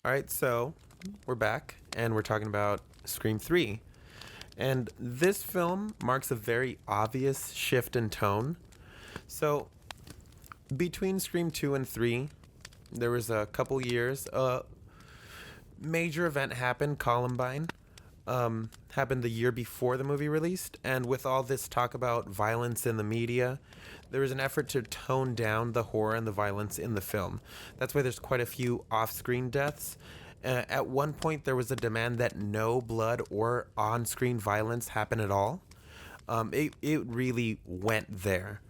All right, so we're back and we're talking about Scream 3. And this film marks a very obvious shift in tone. So between Scream 2 and 3, there was a couple years. A major event happened, Columbine. Happened the year before the movie released. And with all this talk about violence in the media, there was an effort to tone down the horror and the violence in the film. That's why there's quite a few off-screen deaths. At one point, there was a demand that no blood or on-screen violence happen at all. It really went there.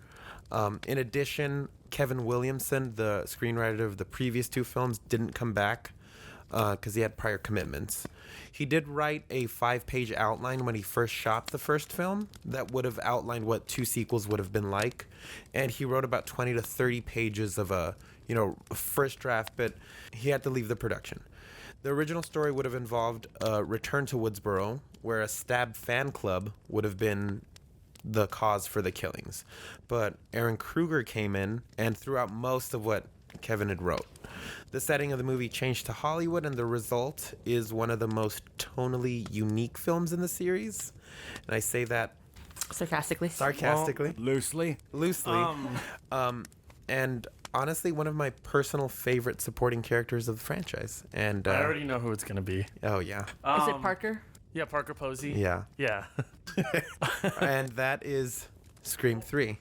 In addition, Kevin Williamson, the screenwriter of the previous two films, didn't come back because he had prior commitments. He did write a 5-page outline when he first shot the first film that would have outlined what two sequels would have been like. And he wrote about 20 to 30 pages of a first draft, but he had to leave the production. The original story would have involved a return to Woodsboro, where a Stab fan club would have been the cause for the killings. But Ehren Kruger came in and threw out most of what Kevin had wrote. The setting of the movie changed to Hollywood, and the result is one of the most tonally unique films in the series. And I say that sarcastically. Well, Loosely. And honestly, one of my personal favorite supporting characters of the franchise. And I already know who it's going to be. Oh, yeah. Is it Parker? Yeah, Parker Posey. Yeah. Yeah. And that is Scream 3.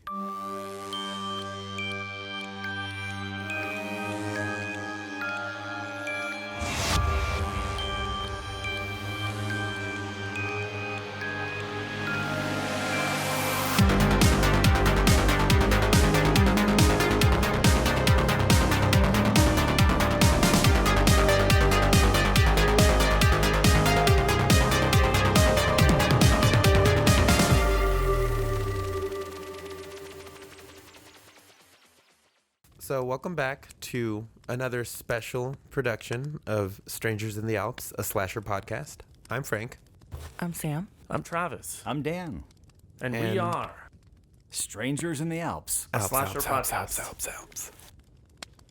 So welcome back to another special production of Strangers in the Alps, a slasher podcast. I'm Frank. I'm Sam. I'm Travis. I'm Dan. And we are Strangers in the Alps. a slasher podcast. Alps.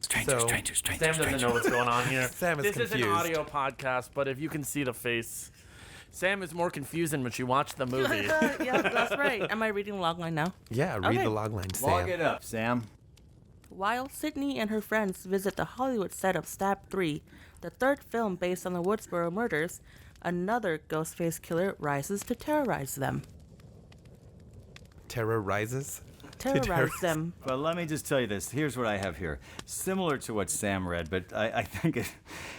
Strangers. Sam doesn't know what's going on here. Sam is this confused. is an audio podcast, but if you can see the face, Sam is more confused than when she watched the movie. Yeah, that's right. Am I reading the logline now? Yeah, read Okay. the logline, Sam. Log it up, Sam. While Sidney and her friends visit the Hollywood set of Stab 3, the third film based on the Woodsboro murders, another Ghostface killer rises to terrorize them. Terrorizes? Terrorize them. But let me just tell you this. Here's what I have here. Similar to what Sam read, but I think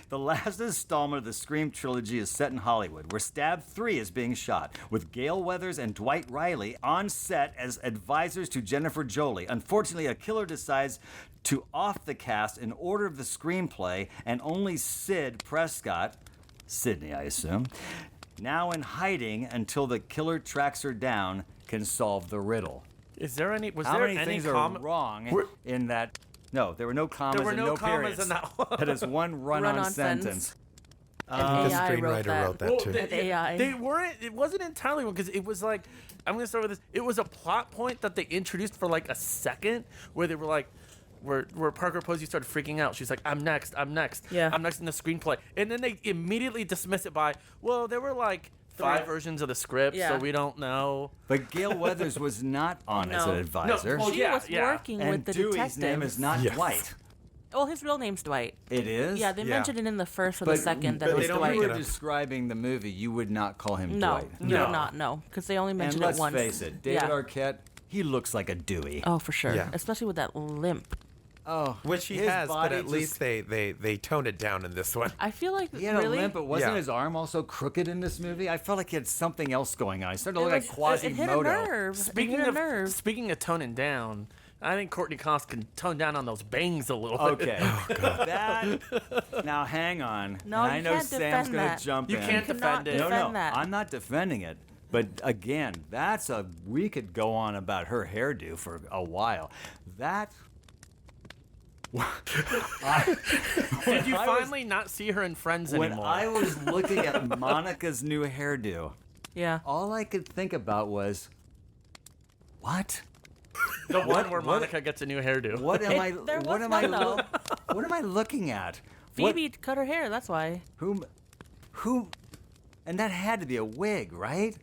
the last installment of the Scream trilogy is set in Hollywood, where Stab 3 is being shot, with Gale Weathers and Dwight Riley on set as advisors to Jennifer Jolie. Unfortunately, a killer decides to off the cast in order of the screenplay, and only Sid Prescott, Sidney, I assume, now in hiding until the killer tracks her down, can solve the riddle. Was there any things are wrong in that? No, there were no commas There were and no no commas periods. in that one. That is one run-on Run-on sentence. The AI screenwriter wrote that Well, too. AI. They weren't. It wasn't entirely because it was like, I'm gonna start with this. It was a plot point that they introduced for like a second, where they were like, where Parker Posey started freaking out. She's like, I'm next. Yeah. I'm next in the screenplay, and then they immediately dismiss it by, well, there were like 5 versions of the script, Yeah. so we don't know. But Gale Weathers was not on as an No. advisor. No, well, She was working with and the Dewey's detectives. name is not Yes. Dwight. Well, his real name's Dwight. It is? Yeah, they Yeah. mentioned it in the first or the But second that but it they was don't if Dwight. you make were it up. describing the movie, you would not call him No, Dwight. you No. would not. No, because they only And mentioned let's it once. face it, David Yeah. Arquette, he looks like a Dewey. Oh, for sure. Yeah. Especially with that limp. Oh, Which he his has, but body at just- least they toned it down in this one. I feel like He had really. a limp, but wasn't Yeah. his arm also crooked in this movie? I felt like he had something else going on. He started to look it like was- it hit a Quasimodo. nerve. Speaking it hit of a nerve. speaking of toning down, I think Courtney Cost can tone down on those bangs a little bit. Okay. That, now hang on. No, and I you know can't Sam's defend gonna that. jump You in. can't cannot defend it. No, defend no, that. I'm not defending it. But again, we could go on about her hairdo for a while. That. Did you finally not see her in Friends When anymore? I was looking at Monica's new hairdo, Yeah. all I could think about was, what? the one where Monica gets a new hairdo. What am I? There What was am I? one, though. What am I looking at? Phoebe cut her hair, that's why. Who, and that had to be a wig, right?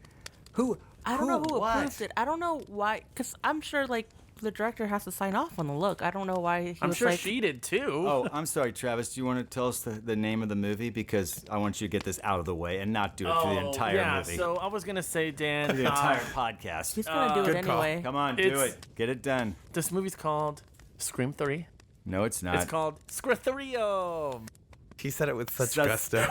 I don't know who what? approved it. I don't know why, because I'm sure, like, the director has to sign off on the look. I don't know why he I'm was sure like, she did too. Oh, I'm sorry, Travis. Do you want to tell us the name of the movie? Because I want you to get this out of the way and not do it for the entire yeah, movie. So I was gonna say, Dan, The entire podcast. he's going to do it good call. anyway. Come on, do It's- it. Get it done. this movie's called Scream 3. No, it's not. It's called Scritherium. He said it with such Sus- gusto.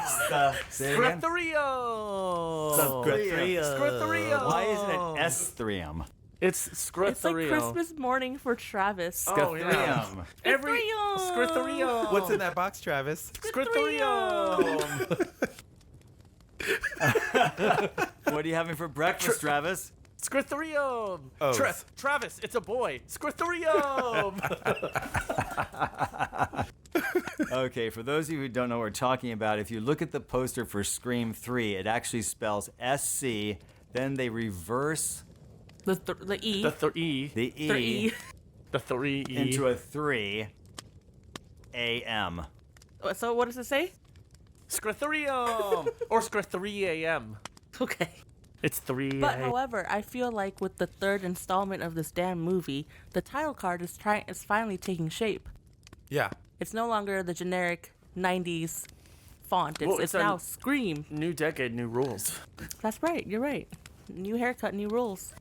Say it again. Scritherium. Scritherium. Why isn't it S-thrium? It's It's Scritherium. like Christmas morning for Travis. Oh, yeah. Scritherium. Every Scritherium. Scritherium. What's in that box, Travis? Scritherium. What are you having for breakfast, Travis? Scritherium. Oh. Travis, it's a boy. Scritherium. Okay, for those of you who don't know what we're talking about, if you look at the poster for Scream 3, it actually spells SC, then they reverse The E. The 3. the E, The E. The 3. into a 3 AM. So what does it say? Scritherium. Or Scrithery AM. Okay. It's 3. But however, I feel like with the third installment of this damn movie, the title card is finally taking shape. Yeah. It's no longer the generic 90s font. Well, It's it's a- now Scream. New decade, new rules. That's right. You're right. New haircut, new rules.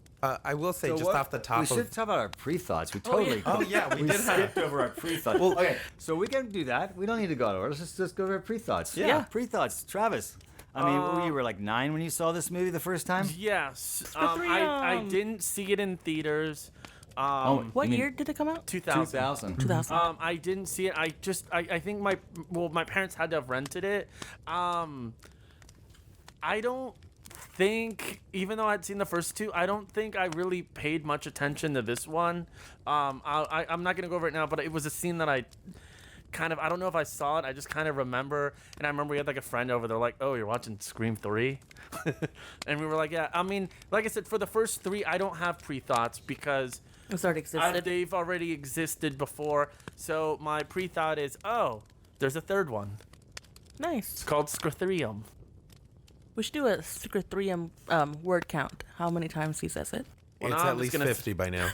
I will say, So just what- off the top we of... should talk about our pre-thoughts. We yeah. totally Oh, yeah, we we did have... skipped over our pre-thoughts. Okay, so we can do that. We don't need to go out of order. Let's just go over our pre-thoughts. Yeah. Pre-thoughts. Travis. I mean, you were like 9 when you saw this movie the first time? Yes. Scritherium. I didn't see it in theaters. What You mean year did it come out? 2000. 2000. 2000. I didn't see it. I think my parents had to have rented it. I don't think, even though I'd seen the first two, I don't think I really paid much attention to this one. I'm not gonna go over it now, but it was a scene that I don't know if I saw it. I just kind of remember, and I remember we had like a friend over there, like, "Oh, you're watching Scream 3?" And we were like, "Yeah." I mean, like I said, for the first three, I don't have pre-thoughts because It already existed. they've already existed before. So my pre-thought is, oh, there's a third one. Nice. It's called Scritherium. We should do a Scritherium word count. How many times he says it? Well, it's now at I'm just least gonna 50 by now.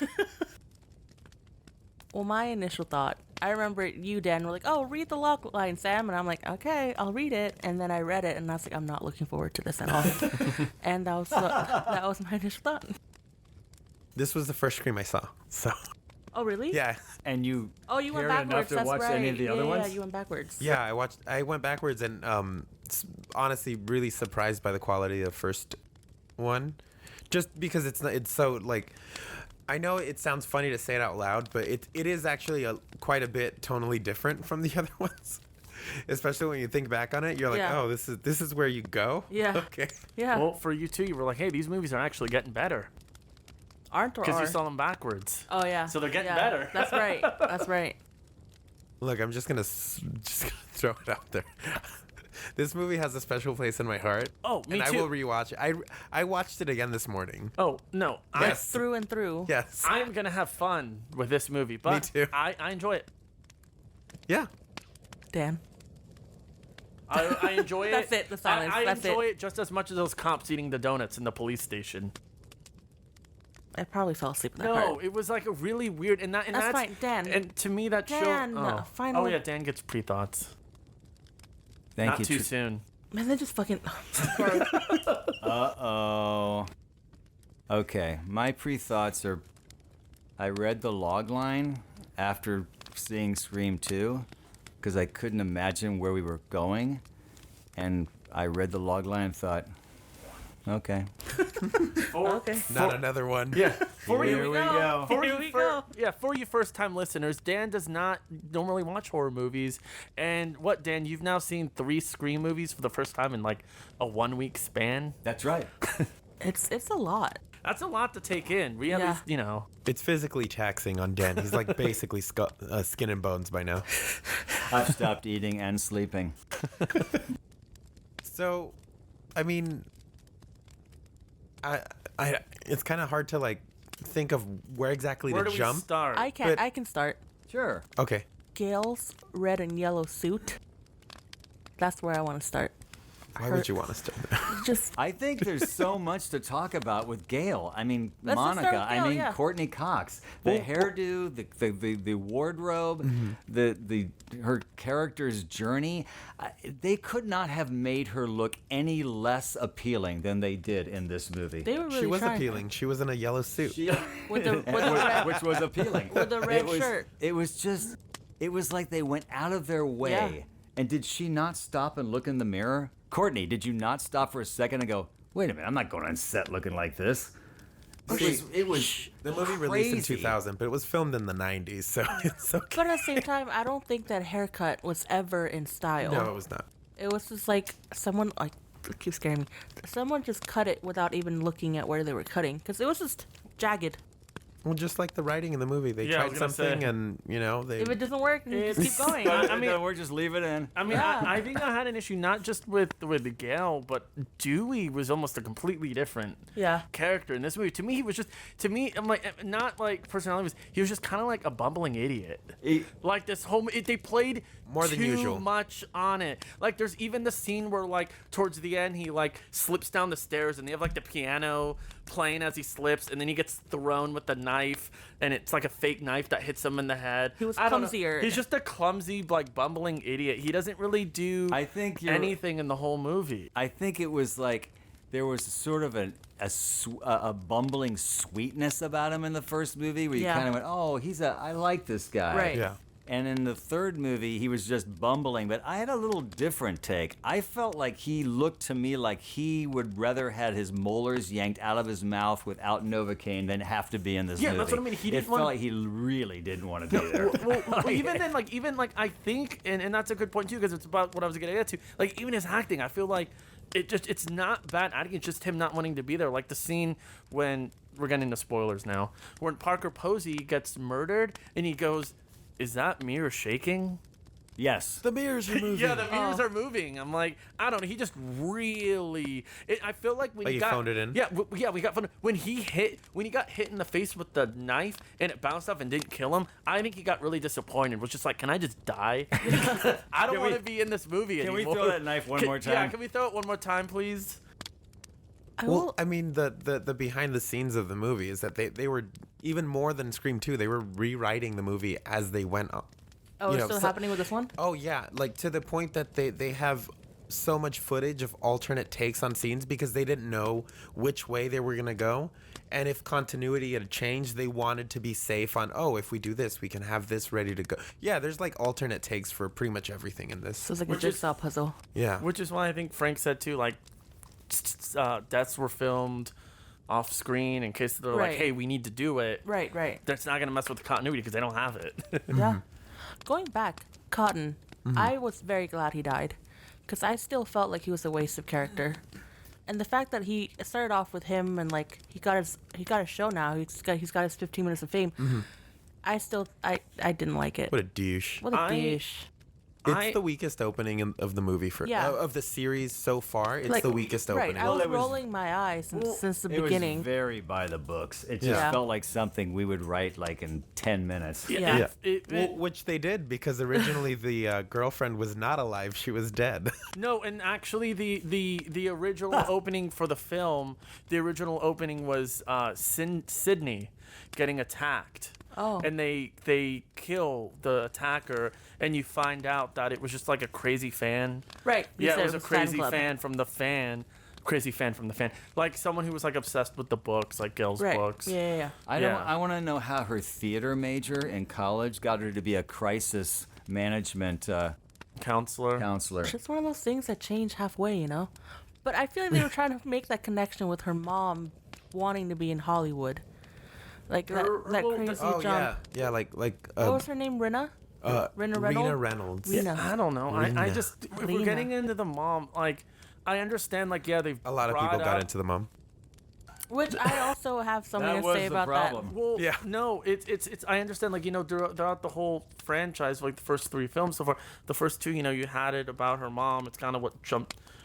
Well, my initial thought, I remember you, Dan, were like, "Oh, read the log line, Sam," and I'm like, "Okay, I'll read it." And then I read it, and I was like, "I'm not looking forward to this at all." And that was my initial thought. This was the first Scream I saw. So, Oh, really? yeah. And you Oh, you went cared enough backwards. to That's watch right. any of the yeah, other yeah, ones? Yeah, you went backwards. Yeah, I went backwards and honestly really surprised by the quality of the first one. Just because it's so like, I know it sounds funny to say it out loud, but it is actually quite a bit tonally different from the other ones. Especially when you think back on it, you're like, Yeah. "Oh, this is where you go." Yeah. Okay. Yeah. Well, for you too, you were like, hey, these movies are actually getting better Aren't or because you are? saw them backwards. Oh, yeah. So they're getting Yeah, better. That's right. That's right. Look, I'm just gonna throw it out there. This movie has a special place in my heart. Oh, me and too. I will rewatch it. I watched it again this morning. Oh no, Yes. Through and through. Yes. I'm gonna have fun with this movie, but too. I enjoy it. Yeah. Dan. I enjoy it. That's it, the silence. I That's enjoy it. it just as much as those cops eating the donuts in the police station. I probably fell asleep in that No, part. it was like a really weird, and That's that's fine, Dan. And to me, that Dan, show. Oh. final- Oh yeah, Dan gets pre-thoughts. Thank Not you. too soon. Man, they just fucking. Uh-oh. Okay, my pre-thoughts are, I read the log line after seeing Scream 2 because I couldn't imagine where we were going, and I read the log line and thought, okay. Okay. Not another one. Yeah. Here we go. Here we go. Yeah, for you first-time listeners, Dan does not normally watch horror movies. And what, Dan, you've now seen 3 Scream movies for the first time in like a 1-week span? That's right. It's a lot. That's a lot to take in. We at Yeah. least, you know. It's physically taxing on Dan. He's like basically skin and bones by now. I've stopped eating and sleeping. So, I mean, I it's kind of hard to like think of where exactly Where to do we jump. start? I can But- I can start. Sure. Okay. Gail's red and yellow suit. That's where I want to start. Why would you want to start there? Just I think there's so much to talk about with Gail. I mean, Let's just start Monica. with I Gail, mean, yeah. Courtney Cox. The hairdo, the wardrobe, the her character's journey. They could not have made her look any less appealing than they did in this movie. they were really She was trying. appealing. She was in a yellow suit. With the red, which was appealing. with the red It was- shirt. It was just, it was like they went out of their way. Yeah. And did she not stop and look in the mirror? Courtney, did you not stop for a second and go, wait a minute, I'm not going on set looking like this? It was The movie released in crazy. 2000, but it was filmed in the 90s, so it's okay. But at the same time, I don't think that haircut was ever in style. No, it was not. It was just like someone like it keeps scaring me. Someone just cut it without even looking at where they were cutting because it was just jagged. Well, just like the writing in the movie, they Yeah, I tried was gonna something, say. and they. If it doesn't work, you just keep going. I mean, we're just leave it in. I mean, Yeah. I think I had an issue not just with Gail, but Dewey was almost a completely different Yeah. character in this movie. To me, he was just I'm like not like personality. He was just kind of like a bumbling idiot. Like this whole they played More than too usual. much on it. Like there's even the scene where like towards the end he like slips down the stairs and they have like the piano playing as he slips and then he gets thrown with the knife and it's like a fake knife that hits him in the head. He was I don't know. clumsier. He's just a clumsy like bumbling idiot. He doesn't really do I think you're- anything in the whole movie. I think it was like there was sort of a bumbling sweetness about him in the first movie where you Yeah. kind of went, oh, I like this guy. Right. Yeah. And in the third movie, he was just bumbling, but I had a little different take. I felt like he looked to me like he would rather had his molars yanked out of his mouth without Novocaine than have to be in this Yeah, movie. that's what I mean. He it didn't felt want- like he really didn't want to be there. Well, even then, I think, and that's a good point too, because it's about what I was gonna get to. Like, even his acting, I feel like it's not bad acting. It's just him not wanting to be there. Like the scene when we're getting into spoilers now, when Parker Posey gets murdered, and he goes, "Is that mirror shaking?" Yes. The mirrors are moving. Yeah, the mirrors are moving. I'm like, I don't know. He just really. I feel like when Like he he got phoned it in? Yeah, we got phoned. When he got hit in the face with the knife and it bounced off and didn't kill him, I think he got really disappointed. Was just like, can I just die? I don't Can want we- to be in this movie Can we anymore. throw that knife one more Yeah, time? can we throw it one more time, please? I Well, will, I mean, the behind the scenes of the movie is that they were even more than Scream 2. They were rewriting the movie as they went up. oh, you it's know, still so- happening with this one? Oh yeah, like to the point that they have so much footage of alternate takes on scenes because they didn't know which way they were gonna go, and if continuity had changed, they wanted to be safe on. Oh, if we do this, we can have this ready to go. Yeah, there's like alternate takes for pretty much everything in this. So it's like a Which is- jigsaw puzzle. Yeah, Which is why I think Frank said too, like, deaths were filmed off screen in case they're like, Right. hey, we need to do it. Right. That's not gonna mess with the continuity because they don't have it. Yeah. Going back, Cotton, Mm-hmm. I was very glad he died because I still felt like he was a waste of character. And the fact that he it started off with him and like he got his show now. He's got his 15 minutes of fame. I didn't like it. what a douche. What a I- douche. It's the weakest opening of the movie Yeah. of the series so far. It's Like, the weakest opening. Right, I was it was- rolling my eyes since the It beginning. was very by the books. It just Yeah. felt like something we would write like in 10 minutes. Yeah. Well, which they did because originally the girlfriend was not alive; she was dead. No, and actually, the original opening for the film, the original opening was Sidney getting attacked. Oh. And they kill the attacker, and you find out that it was just like a crazy fan. Right. you Yeah, said it was a fan crazy club. fan from the fan. Crazy fan from the fan. Like someone who was like obsessed with the books, like Gail's Right. books. Yeah. Yeah. I want to know how her theater major in college got her to be a crisis management Counselor. counselor. It's one of those things that change halfway, you know? But I feel like they were trying to make that connection with her mom wanting to be in Hollywood. Like that well, crazy oh jump. yeah, like What was her name? Rena? Rena Rena Reynolds? Reynolds. Rena. I don't know. I Lena. just if we're Lena. getting into the mom. Like, I understand. Like, yeah, they've A lot of brought people got up- into the mom. Which I also have something That to was say the about problem. Well, Yeah. no, it's. I understand. Like, you know, throughout the whole franchise, like the first 3 films so far, the first 2, you know, you had it about her mom. It's kind of what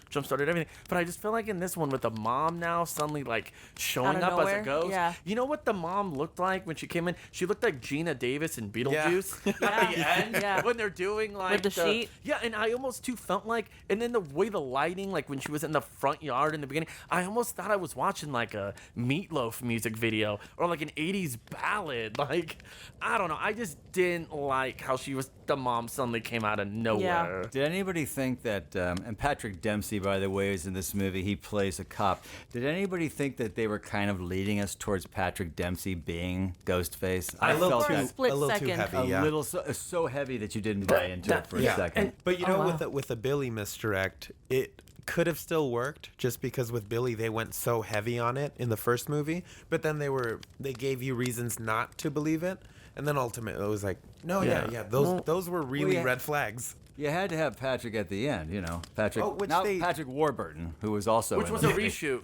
jump started everything. But I just feel like in this one with the mom now suddenly like showing Out up of as nowhere? a ghost. Yeah. You know what the mom looked like when she came in? She looked like Gina Davis in Beetlejuice at the end Yeah. when they're doing like the sheet? Yeah, and I almost too felt like, and then the way the lighting, like when she was in the front yard in the beginning, I almost thought I was watching like a Meatloaf music video or like an 80s ballad. Like, I don't know. I just didn't like how the mom suddenly came out of nowhere. Did anybody think that, and Patrick Dempsey, by the way, is in this movie, he plays a cop. Did anybody think that they were kind of leading us towards Patrick Dempsey being Ghostface? A little For a too, split a little too second. heavy. a Yeah. little so heavy that you didn't buy into it for a Yeah. second. But you know, wow. with the Billy misdirect, it could have still worked just because with Billy they went so heavy on it in the first movie, but then they gave you reasons not to believe it, and then ultimately it was like, no, yeah, those were really yeah. red flags. You had to have Patrick at the end, Patrick. Oh, which not they- Patrick Warburton, who was also Which in was the a movie. reshoot.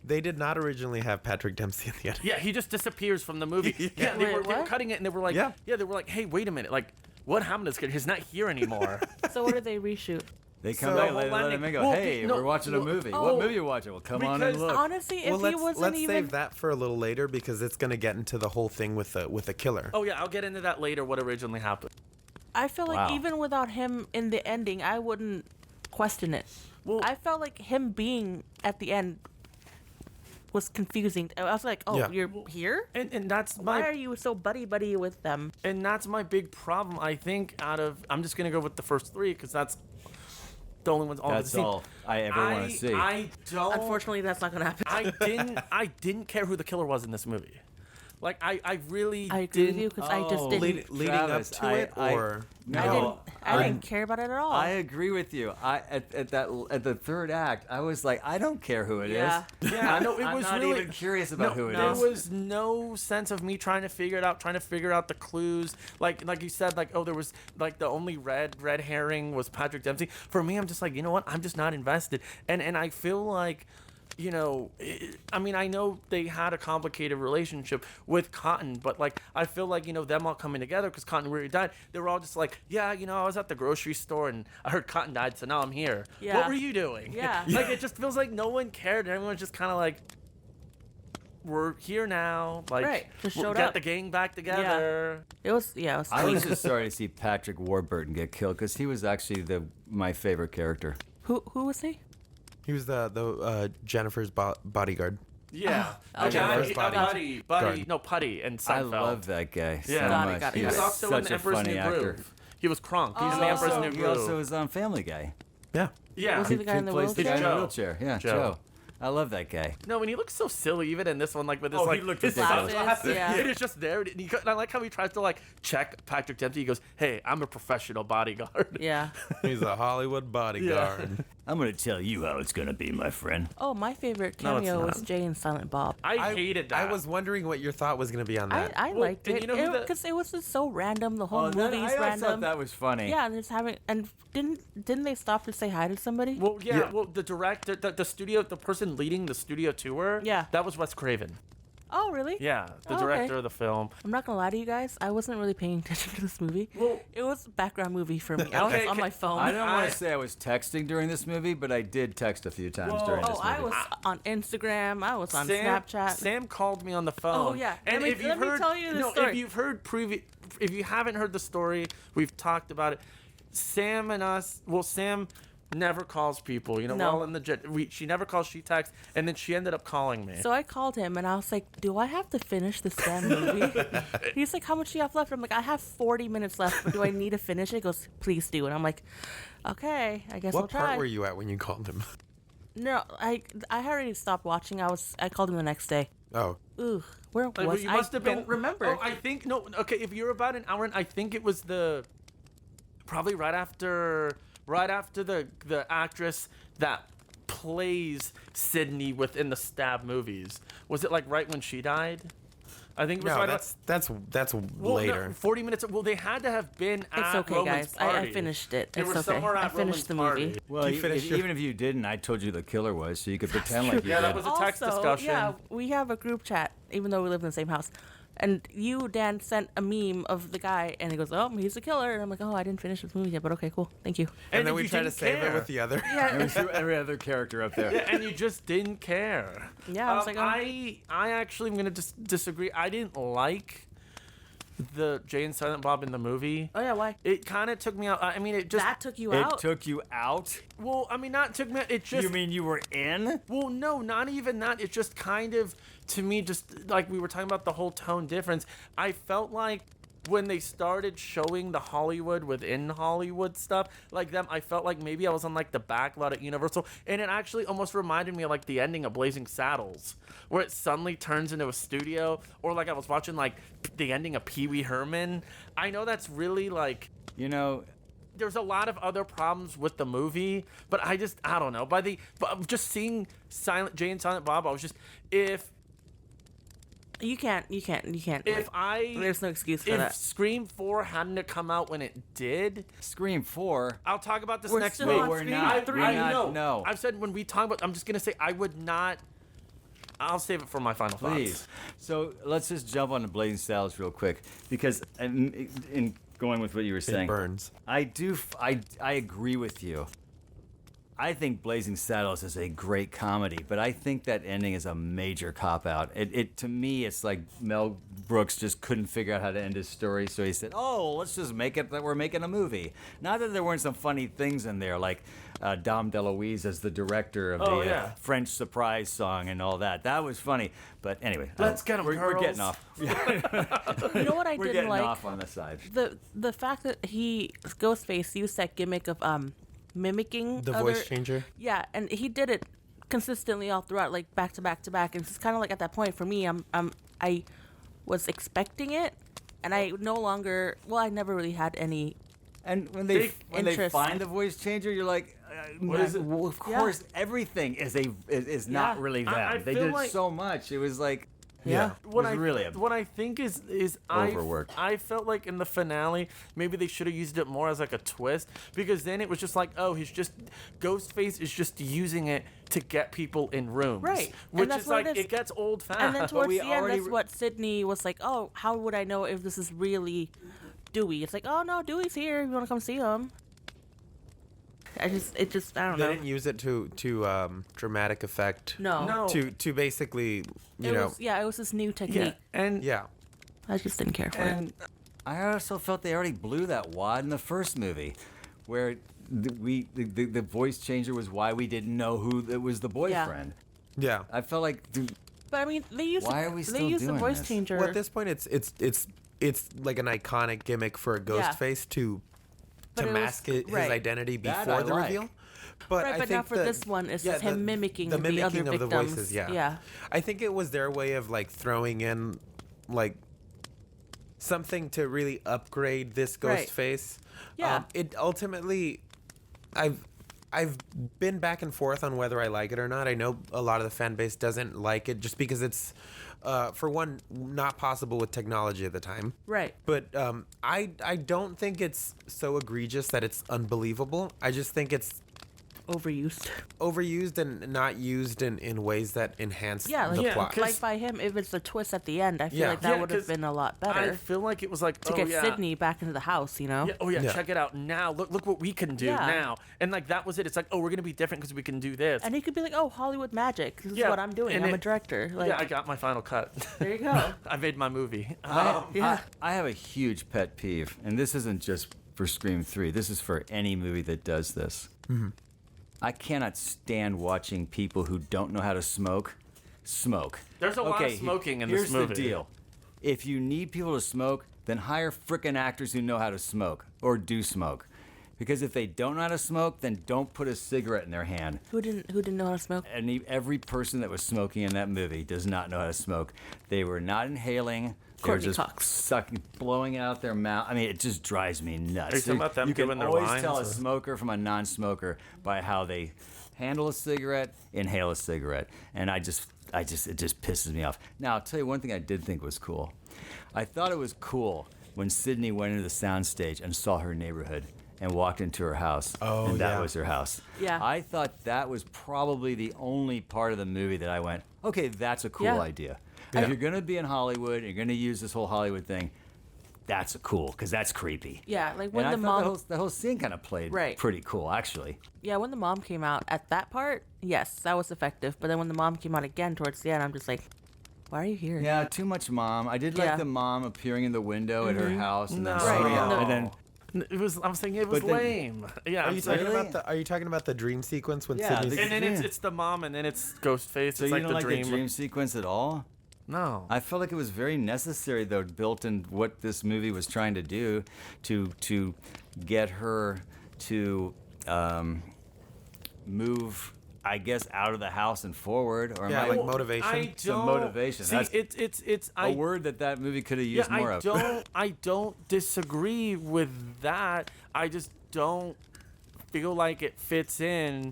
They did not originally have Patrick Dempsey at the end. Yeah, he just disappears from the movie. Yeah, they Wait, were what? cutting it and they were like, Yeah. they were like, hey, wait a minute, like, what happened to this kid? He's not here anymore. So what did they reshoot? They come So- back, The let whole him ending- and go, well, hey, no, we're watching a well, movie. oh. What movie you watching? Well, come on and Because look. Honestly, if Well, he wasn't let's even save that for a little later because it's going to get into the whole thing with the killer. Oh yeah, I'll get into that later. What originally happened? I feel like Wow. even without him in the ending, I wouldn't question it. Well- I felt like him being at the end was confusing. I was like, oh, Yeah. you're here? And that's Why are my you so buddy-buddy with them? and that's my big problem. I think I'm just gonna go with the first three because that's the only ones. That's all I ever want to see. I don't. Unfortunately, that's not going to happen. I didn't care who the killer was in this movie. Like I really I agree didn't. with you because I just didn't. Leading Travis, up to it, or no, I didn't care about it at all. I agree with you. At the third act, I was like, I don't care who it is. Yeah. Yeah, no, it I'm was not really even curious about who it there is. was no sense of me trying to figure it out, trying to figure out the clues. Like you said, like, oh, there was like the only red herring was Patrick Dempsey. For me, I'm just like, you know what? I'm just not invested. And I feel like, I mean, I know they had a complicated relationship with Cotton, but like, I feel like, them all coming together because Cotton really died. They were all just like, yeah, I was at the grocery store and I heard Cotton died, so now I'm here. Yeah. What were you doing? Yeah. Like, it just feels like no one cared and everyone's just kind of like, we're here now. Like, Right, just we'll showed get up. the gang back together. It was I was sweet. just sorry to see Patrick Warburton get killed because he was actually my favorite character. Who was he? he was the Jennifer's bodyguard. Yeah. Oh, Jennifer's Buddy. guard. No, Putty and I Seinfeld. love that guy so Yeah. Got it, much. got it, He He got was was also in such a Emperor's funny New actor. Groove. He was Kronk. He's in Oh. the Emperor's Also- New He Groove. also was on Family Guy. Yeah. Yeah. Was he the guy in the plays the guy in the Joe. wheelchair. Yeah, Joe. Joe. I love that guy. No, and he looks so silly even in this one, like with his Oh, he like looked his ridiculous. Glasses, yeah. And it's just there. And I like how he tries to like check Patrick Dempsey. He goes, "Hey, I'm a professional bodyguard." Yeah. He's a Hollywood bodyguard. I'm going to tell you how it's going to be, my friend. Oh, my favorite No, it's cameo not. was Jay and Silent Bob. I hated that. I was wondering what your thought was going to be on that. I Well, liked and it you know who the- because it was just so random. The whole I movie's thought random. that was funny. Yeah, and just having and didn't they stop to say hi to somebody? Well, yeah, Yeah. Well, the director, the studio, the person leading the studio tour. Yeah. That was Wes Craven. Oh, really? Yeah, the Oh, director okay. of the film. I'm not gonna lie to you guys. I wasn't really paying attention to this movie. Well- it was a background movie for me. I was Okay, on my phone. I don't want I- to say I was texting during this movie, but I did text a few times during this Oh, movie. I was on Instagram. I was on Sam, Snapchat. Sam called me on the phone. Oh, yeah. And Let me- if you've let me heard, tell you the no, story. if you've heard if you haven't heard the story, we've talked about it. Sam and us. Well, Sam never calls people. We're No. all in the jet. She never calls. She texts, and then she ended up calling me. So I called him and I was like, "Do I have to finish this damn movie?" He's like, "How much do you have left?" I'm like, "I have 40 minutes left, but do I need to finish it?" He goes, "Please do." And I'm like, "Okay, I guess I'll What try." part were you at when you called him? No, I had already stopped watching. I called him the next day. Oh, Ooh, where Like, was you I? must have been. Don't remember. Oh, I think no. Okay, if you're about an hour, I think it was probably right after the actress that plays Sidney within the Stab movies. Was it like right when she died? I think it was no, right. that's well, no, later. 40 minutes. Well, they had to have been at It's okay, Roman's guys. party. I finished it. They It's were okay. somewhere I at finished the Roman's movie. party. Well, You finished your- even if you didn't, I told you the killer was, so you could pretend like you Yeah, did. that was a text Also, discussion. yeah, we have a group chat, even though we live in the same house. And you, Dan, sent a meme of the guy, and he goes, "Oh, he's the killer." And I'm like, "Oh, I didn't finish this movie yet, but okay, cool, thank you." And then you we try to didn't save it care. with the other. And we threw every other character up there. Yeah, and you just didn't care. Yeah, I was like, oh. I actually am gonna disagree. I didn't like the Jay and Silent Bob in the movie. Oh yeah, why? It kind of took me out. I mean, it just. That took you It out. took you out? Well, I mean, not took me. It just. You mean you were in? Well, no, not even that. It just kind of, to me, just like we were talking about the whole tone difference. I felt like when they started showing the Hollywood within Hollywood stuff, like them, I felt like maybe I was on like the back lot at Universal, and it actually almost reminded me of like the ending of Blazing Saddles, where it suddenly turns into a studio, or like I was watching like the ending of Pee Wee Herman. I know that's really like. You know, There's a lot of other problems with the movie, but I don't know. But just seeing Jay and Silent Bob, I was just, if You can't. There's no excuse for if that. Scream 4 hadn't have come out when it did, Scream 4. I'll talk about this We're next still week. on we're Scream not. 3. We're not, know. no. I've said when we talk about, I'm just gonna say I would not. I'll save it for my final Please. thoughts. So let's just jump on the Blazing Saddles real quick, because in going with what you were It saying, burns. I agree with you. I think Blazing Saddles is a great comedy, but I think that ending is a major cop-out. It to me, it's like Mel Brooks just couldn't figure out how to end his story, so he said, "Oh, let's just make it that we're making a movie." Not that there weren't some funny things in there, like Dom DeLuise as the director of Oh, the yeah. French Surprise song and all that. That was funny, but anyway, Let's get 'em, we're getting girls. off. You know what I We're didn't getting like? off on the side. The fact that Ghostface used that gimmick of mimicking The other, voice changer. Yeah, and he did it consistently all throughout, like back to back to back. And it's kind of like at that point for me, I was expecting it, and I no longer. Well, I never really had any. And when they interest. find the voice changer, you're like, What is it? Well, of Yeah. course, everything is not Yeah. really them. I they feel did like- so much. It was like, Yeah. What was I really what I think is Overworked. I felt like in the finale maybe they should have used it more as like a twist, because then it was just like, oh, Ghostface is just using it to get people in rooms, Right. And Which that's is what like it is. it gets old fast. And then towards we the end, already that's what Sidney was like. Oh, how would I know if this is really Dewey? It's like, oh no, Dewey's here. You want to come see him? I don't They know. didn't use it to dramatic effect. No. To basically, you know, It was this new yeah, technique. and yeah. I just didn't care for it. and I also felt they already blew that wad in the first movie, where the voice changer was why we didn't know who it was the boyfriend. Yeah. I felt like, dude, But I mean, they used Why are we they still used the doing voice this? changer. Well, at this point, it's like an iconic gimmick for a Yeah. Ghostface to But it was- mask his right. identity That before I the like. reveal. But Right, I but think not for this one. It's just him mimicking the other mimicking of the victims. voices. Yeah. Yeah. I think it was their way of like throwing in like something to really upgrade this Right. Ghostface. Yeah. It ultimately, I've been back and forth on whether I like it or not. I know a lot of the fan base doesn't like it just because it's, for one, not possible with technology at the time. Right. But I don't think it's so egregious that it's unbelievable. I just think it's overused and not used in ways that enhance Yeah, the like, plot. like by him, if it's the twist at the end, I feel Yeah. like that Yeah, would have 'cause been a lot I better feel like it was like to get Sidney back into the house. You know. Yeah, oh yeah, Yeah. check it out now. Look what we can do Yeah. now. And like that was it. It's like, oh, we're gonna be different because we can do this. And he could be like, "Oh, Hollywood magic. This is Yeah, what I'm doing. and I'm a it- director." Like, yeah, I got my final cut. there you go. I made my movie. Yeah. I have a huge pet peeve, and this isn't just for Scream 3. This is for any movie that does this. I cannot stand watching people who don't know how to smoke. There's a lot of he- smoking in here's this movie. the deal. If you need people to smoke, then hire frickin' actors who know how to smoke or do smoke. Because if they don't know how to smoke, then don't put a cigarette in their hand. Who didn't know how to smoke? And every person that was smoking in that movie does not know how to smoke. They were not inhaling. They were Courtney just Cox. sucking, blowing it out their mouth. I mean, it just drives me nuts. Are you talking about them you can doing their always lines, tell a or- smoker from a non-smoker by how they handle a cigarette, inhale a cigarette, and it just pisses me off. Now, I'll tell you one thing I did think was cool. I thought it was cool when Sidney went into the soundstage and saw her neighborhood and walked into her house, and that yeah. was her house. Yeah. I thought that was probably the only part of the movie that I went, okay, that's a cool Yeah. idea. If you're gonna be in Hollywood, you're gonna use this whole Hollywood thing. That's cool, because that's creepy. Yeah, like when And the I thought mom. the whole scene kind of played pretty cool, actually. Yeah, when the mom came out at that part, yes, that was effective. But then when the mom came out again towards the end, I'm just like, why are you here? Yeah, too much mom. I did like the mom appearing in the window at her house and then No. screaming, Right. and then It was. I'm saying it was But then- lame. Yeah. Are I'm you sorry. talking Really? about the? Are you talking about the dream sequence when Yeah, Sidney's? And then it's the mom, and then it's Ghostface. so it's you like don't the like dream. the dream sequence at all? No. I felt like it was very necessary, though, built in what this movie was trying to do to get her to move, I guess, out of the house and forward. Or am Yeah, I like motivation. I don't. Some motivation. See, That's it's a word that movie could have Yeah, used more I of. don't disagree with that. I just don't feel like it fits in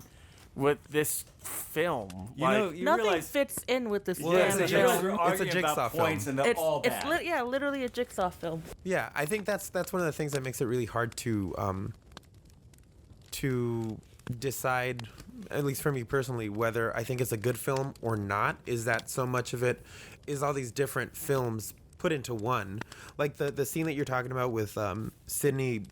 with this film. You know, you Nothing realize fits in with this Well, damn it's a film. jigsaw- we're it's a arguing jigsaw about film. points and they're all bad. Literally a jigsaw film. Yeah, I think that's one of the things that makes it really hard to decide, at least for me personally, whether I think it's a good film or not. Is that so much of it is all these different films put into one, like the scene that you're talking about with Sidney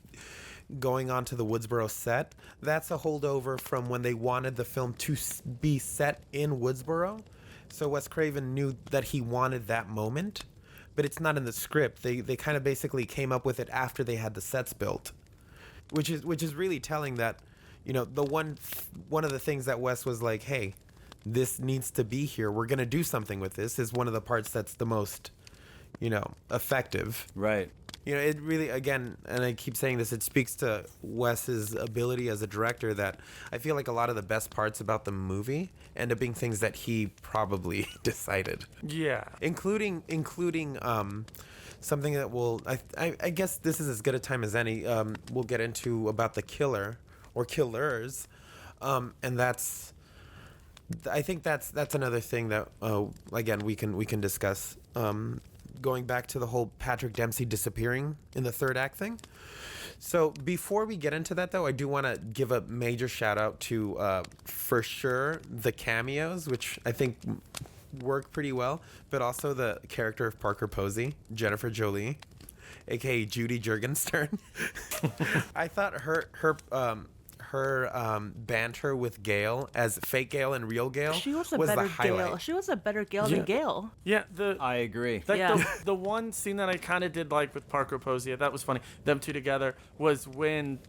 going onto the Woodsboro set. That's a holdover from when they wanted the film to be set in Woodsboro. So Wes Craven knew that he wanted that moment, but it's not in the script. They kind of basically came up with it after they had the sets built, which is really telling that, you know, the one of the things that Wes was like, hey, this needs to be here. We're gonna do something with this. Is one of the parts that's the most, you know, effective. Right. You know, it really, again, and I keep saying this, it speaks to Wes's ability as a director that I feel like a lot of the best parts about the movie end up being things that he probably decided. Yeah. Including something that I guess this is as good a time as any, we'll get into about the killer or killers. And I think that's another thing that, again, we can discuss. Going back to the whole Patrick Dempsey disappearing in the third act thing. So before we get into that, though, I do want to give a major shout out to, for sure, the cameos, which I think work pretty well, but also the character of Parker Posey, Jennifer Jolie, aka Judy Jurgenstern. I thought her banter with Gale as fake Gale and real Gale She was a the better highlight. Gale. She was a better Gale than Gale. Yeah. I agree. Like Yeah. the one scene that I kind of did like with Parker Posey, that was funny. Them two together was when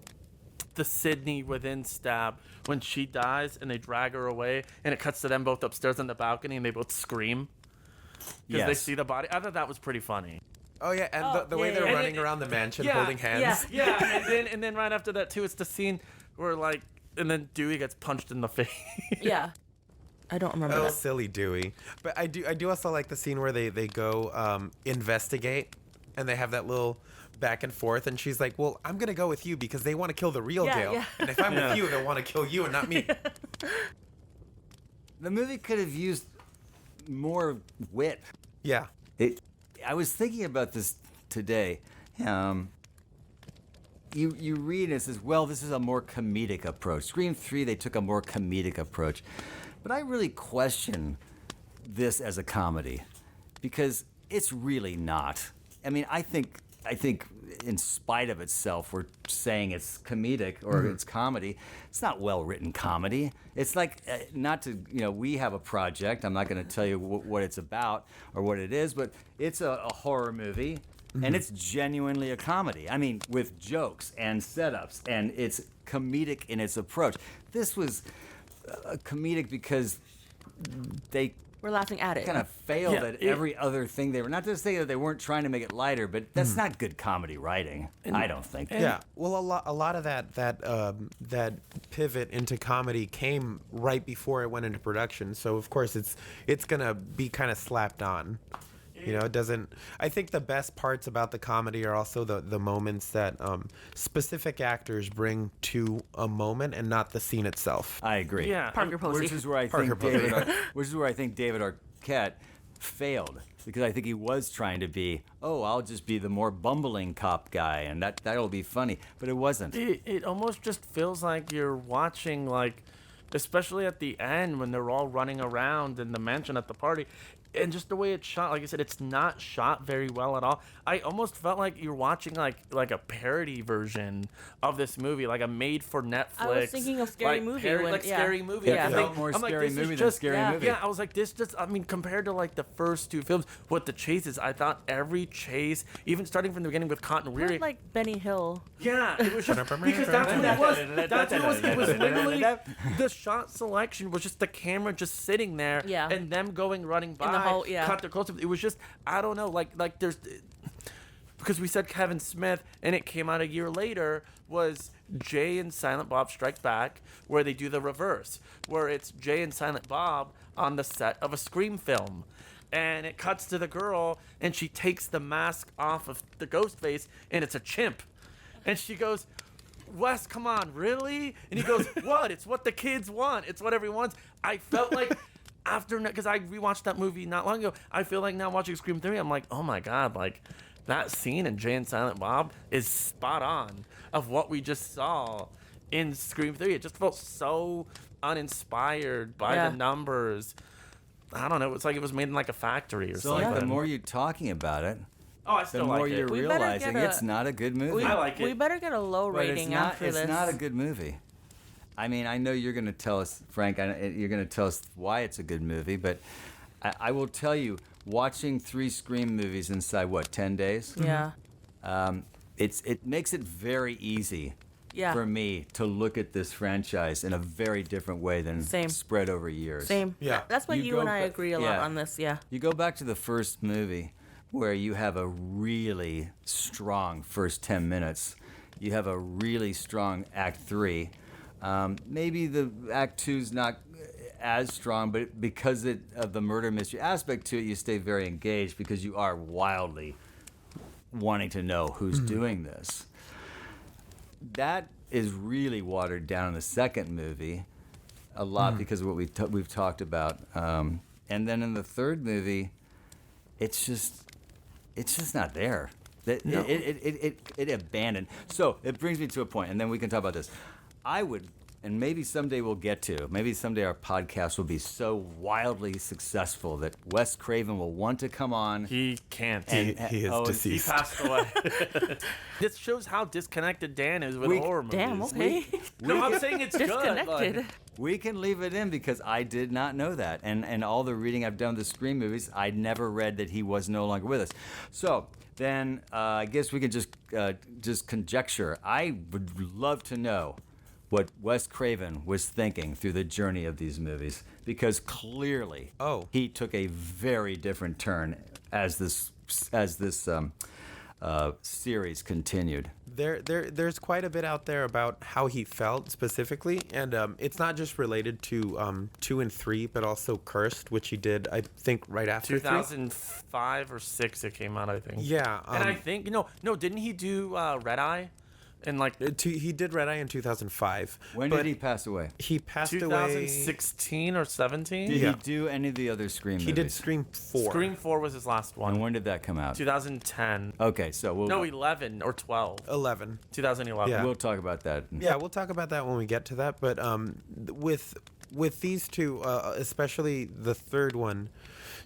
the Sidney within stab, when she dies and they drag her away, and it cuts to them both upstairs on the balcony and they both scream because they Yes. see the body. I thought that was pretty funny. Oh yeah, and Oh, the way yeah, they're yeah. running around the mansion Yeah, holding hands. yeah. Yeah, and then right after that too, it's the scene where like, and then Dewey gets punched in the face. Yeah. I don't remember Oh, that. silly Dewey. But I do also like the scene where they go investigate, and they have that little back and forth, and she's like, "Well, I'm gonna go with you because they want to kill the real Yeah, Gale, yeah. and if I'm with you, they want to kill you and not me." The movie could have used more wit. Yeah. I was thinking about this today. You read and it says, well, this is a more comedic approach. Scream 3, they took a more comedic approach. But I really question this as a comedy because it's really not. I mean, I think in spite of itself, we're saying it's comedic or it's comedy. It's not well-written comedy. It's like, not to, we have a project. I'm not going to tell you what it's about or what it is, but it's a horror movie. And it's genuinely a comedy. I mean, with jokes and setups, and it's comedic in its approach. This was comedic because they We're laughing at it. kind of failed Yeah, at every other thing they were. Not to say that they weren't trying to make it lighter, but that's not good comedy writing. I don't think. Yeah, well, a lot of that pivot into comedy came right before it went into production. So of course it's gonna be kind of slapped on. It doesn't. I think the best parts about the comedy are also the moments that specific actors bring to a moment and not the scene itself. I agree. Yeah. Parker Posey. Which is where I Parker think David Arquette failed because I think he was trying to be, I'll just be the more bumbling cop guy and that'll be funny, but it wasn't. It almost just feels like you're watching, like, especially at the end when they're all running around in the mansion at the party. and just the way it's shot, like I said, it's not shot very well at all. I almost felt like you're watching like a parody version of this movie, like a made for Netflix. I was thinking of Scary Movie Scary Movie. Yeah. It felt more Scary Movie than Scary Movie. Yeah, I was like, this just, I mean, compared to like the first two films, what the chases, I thought every chase, even starting from the beginning with continuity. Like Benny Hill. Yeah, it was just because that's what it was. That's what it was. It was literally the shot selection was just the camera just sitting there, Yeah. and them running by, the whole- yeah. cut the close up. It was just, I don't know, like there's, because we said Kevin Smith, and it came out a year later, was Jay and Silent Bob Strike Back, where they do the reverse, where it's Jay and Silent Bob on the set of a Scream film. And it cuts to the girl, and she takes the mask off of the Ghostface, and it's a chimp. And she goes, Wes, come on, really? And he goes, what? It's what the kids want. It's what everyone wants. I felt like after, because I rewatched that movie not long ago, I feel like now watching Scream 3, I'm like, oh my God, like that scene in Jay and Silent Bob is spot on of what we just saw in Scream 3. It just felt so uninspired by Yeah. the numbers. I don't know. It's like it was made in like a factory or So something. like, the more you're talking about it, I the still more like you're it. We better realizing get a- it's not a good movie. I like We it. better get a low But rating it's not, after it's this. not a good movie. I mean, I know you're going to tell us, Frank, you're going to tell us why it's a good movie, but I will tell you, watching 3 Scream movies inside, 10 days? Yeah. It makes it very easy Yeah. for me to look at this franchise in a very different way than Same. spread over years. Same. Yeah. That's why You you go and I ba- agree a lot yeah. on this. Yeah. You go back to the first movie where you have a really strong first 10 minutes. You have a really strong Act 3. Maybe the Act 2's not as strong, but because of the murder mystery aspect to it, you stay very engaged because you are wildly wanting to know who's doing this. That is really watered down in the second movie a lot because of what we've talked about. And then in the third movie, it's just not there. It abandoned. So it brings me to a point, and then we can talk about this. I would, and maybe someday we'll get to, maybe someday our podcast will be so wildly successful that Wes Craven will want to come on. He can't. He is He deceased. passed away. This shows how disconnected Dan is with We- horror movies. Damn. Okay. No, I'm saying it's good. Disconnected. Like, We can leave it in because I did not know that. And all the reading I've done of the Scream movies, I never read that he was no longer with us. So then I guess we can just conjecture. I would love to know what Wes Craven was thinking through the journey of these movies, because clearly he took a very different turn as this series continued. There's quite a bit out there about how he felt specifically, and it's not just related to 2 and 3, but also Cursed, which he did, I think, right after 3. 2005 or 6 it came out, I think. Yeah, and I think, no, didn't he do Red Eye? And like he did Red Eye in 2005. When but did he pass away? He passed away. 2016 or 17? Did Yeah. he do any of the other Scream He movies? did Scream 4. Scream 4 was his last And one. when did that come out? 2010. Okay, so No, 11 or 12. 11. 2011. Yeah. we'll talk about that. Yeah, we'll talk about that when we get to that. But with these two, especially the third one.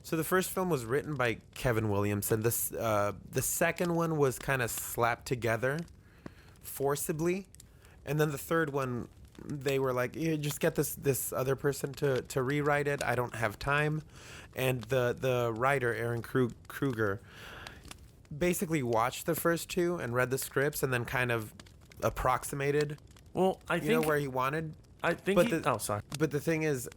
So the first film was written by Kevin Williamson. The second one was kind of slapped together forcibly, and then the third one, they were like, yeah, just get this other person to rewrite it. I don't have time. And the writer, Ehren Kruger, basically watched the first two and read the scripts and then kind of approximated, Well, I think where he wanted. I think but he, the- oh, sorry. But the thing is,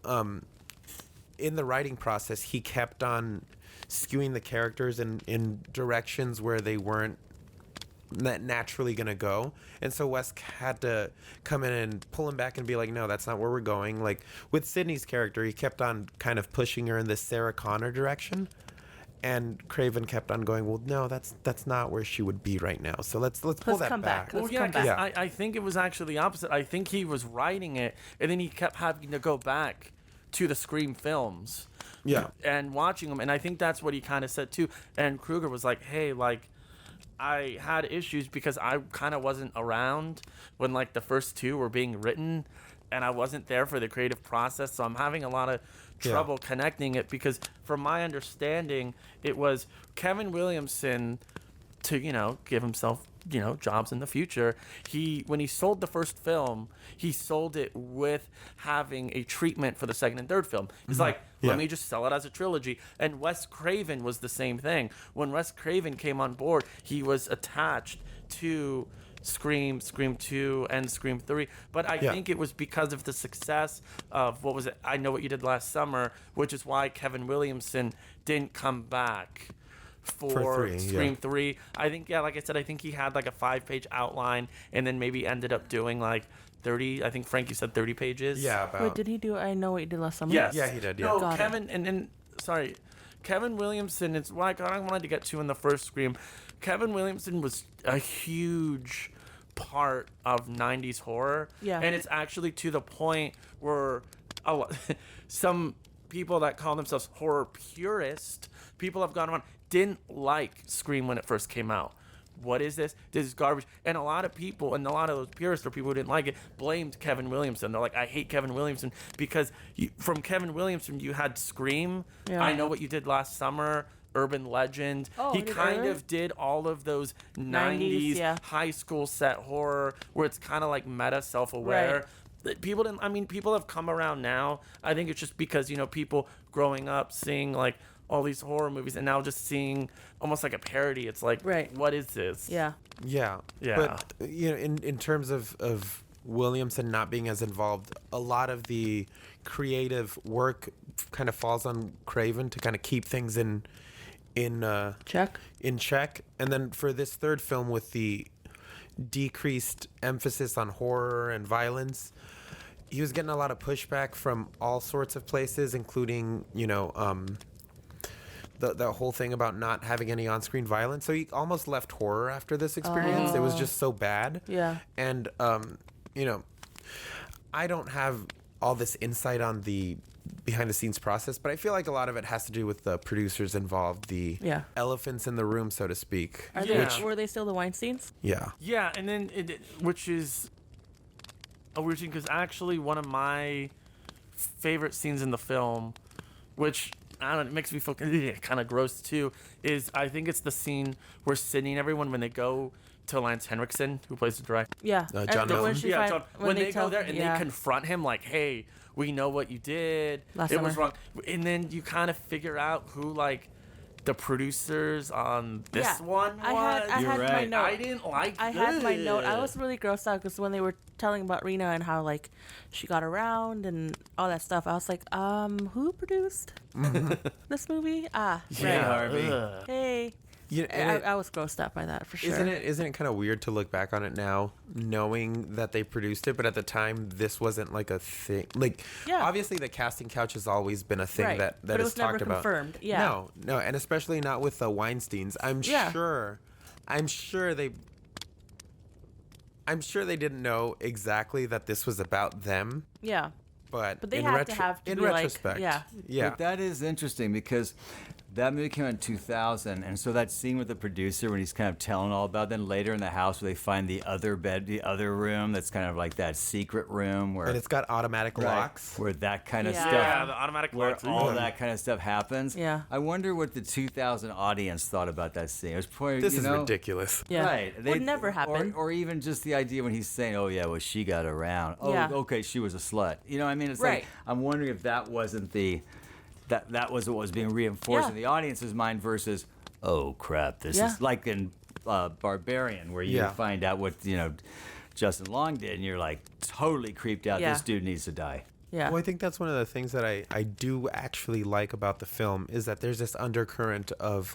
in the writing process, he kept on skewing the characters in directions where they weren't naturally going to go. And so Wes had to come in and pull him back and be like, no, that's not where we're going. Like with Sidney's character, he kept on kind of pushing her in this Sarah Connor direction. And Craven kept on going, well, no, that's not where she would be right now. So let's pull Let's that come back. back. Let's Well, yeah, come back. 'cause I think it was actually the opposite. I think he was writing it, and then he kept having to go back to the Scream films. Yeah. And watching them, and I think that's what he kind of said too. And Kruger was like, hey, like, I had issues because I kind of wasn't around when, like, the first two were being written. and I wasn't there for the creative process, so I'm having a lot of trouble connecting it, because from my understanding, it was Kevin Williamson to, give himself, jobs in the future. When he sold the first film, he sold it with having a treatment for the second and third film. He's like, let me just sell it as a trilogy. And Wes Craven was the same thing. When Wes Craven came on board, he was attached to Scream 2, and Scream 3. But I think it was because of the success of, what was it, I Know What You Did Last Summer, which is why Kevin Williamson didn't come back for Scream 3. I think, like I said, I think he had like a 5-page outline, and then maybe ended up doing like 30, I think Frankie said 30 pages. Yeah, about. Wait, did he do I Know What You Did Last Summer? Yes. Yeah, he did, yeah. No, Got Kevin, and sorry, Kevin Williamson, it's what I wanted to get to in the first Scream. Kevin Williamson was a huge part of 90s horror. Yeah. And it's actually to the point where some people that call themselves horror purists, people have gone around, didn't like Scream when it first came out. What is this? This is garbage. And a lot of people, and a lot of those purists or people who didn't like it, blamed Kevin Williamson. They're like, I hate Kevin Williamson, because from Kevin Williamson, you had Scream, I Know What You Did Last Summer, Urban Legend. Oh, he kind of did all of those 90s high school set horror where it's kind of like meta self-aware. Right. People have come around now. I think it's just because, people growing up seeing like all these horror movies and now just seeing almost like a parody. It's like, what is this? Yeah. Yeah. But, in terms of Williamson not being as involved, a lot of the creative work kind of falls on Craven to kind of keep things in check. And then for this third film, with the decreased emphasis on horror and violence, he was getting a lot of pushback from all sorts of places, including the whole thing about not having any on-screen violence. So he almost left horror after this experience. It was just so bad. Yeah. And I don't have all this insight on the behind-the-scenes process, but I feel like a lot of it has to do with the producers involved, the elephants in the room, so to speak. Were they still the Weinsteins? Yeah. Yeah, and then which is a weird thing, because actually one of my favorite scenes in the film, which I don't know, it makes me feel kind of gross too, is I think it's the scene where Sidney and everyone, when they go to Lance Henriksen, who plays the director. Yeah. John Milton. When they go there and they confront him like, hey, we know what you did. It was wrong. And then you kind of figure out who, like, the producers on this one was. I had my note. I didn't like I had my note. I was really grossed out because when they were telling about Rena and how, like, she got around and all that stuff, I was like, who produced this movie? Harvey. Hey. Yeah, I was grossed out by that for sure. Isn't it kind of weird to look back on it now, knowing that they produced it, but at the time this wasn't like a thing. Like, obviously the casting couch has always been a thing that but is talked about. Confirmed. Yeah. No, and especially not with the Weinsteins. I'm sure they didn't know exactly that this was about them. Yeah. But they had to have to in be retrospect, yeah. But that is interesting, because that movie came out in 2000, and so that scene with the producer when he's kind of telling all about it, then later in the house where they find the other bed, the other room that's kind of like that secret room where... And it's got automatic locks. Where that kind of stuff... Yeah, the automatic locks. Where all that kind of stuff happens. Yeah. I wonder what the 2000 audience thought about that scene. It was probably, this is ridiculous. Yeah. Right. Would never happen. Or even just the idea when he's saying, oh, yeah, well, she got around. Oh, okay, she was a slut. You know what I mean? It's like, I'm wondering if that wasn't the... That was what was being reinforced in the audience's mind versus, oh crap, this is like in Barbarian, where you find out what Justin Long did, and you're like totally creeped out. This dude needs to die. Yeah. Well, I think that's one of the things that I do actually like about the film is that there's this undercurrent of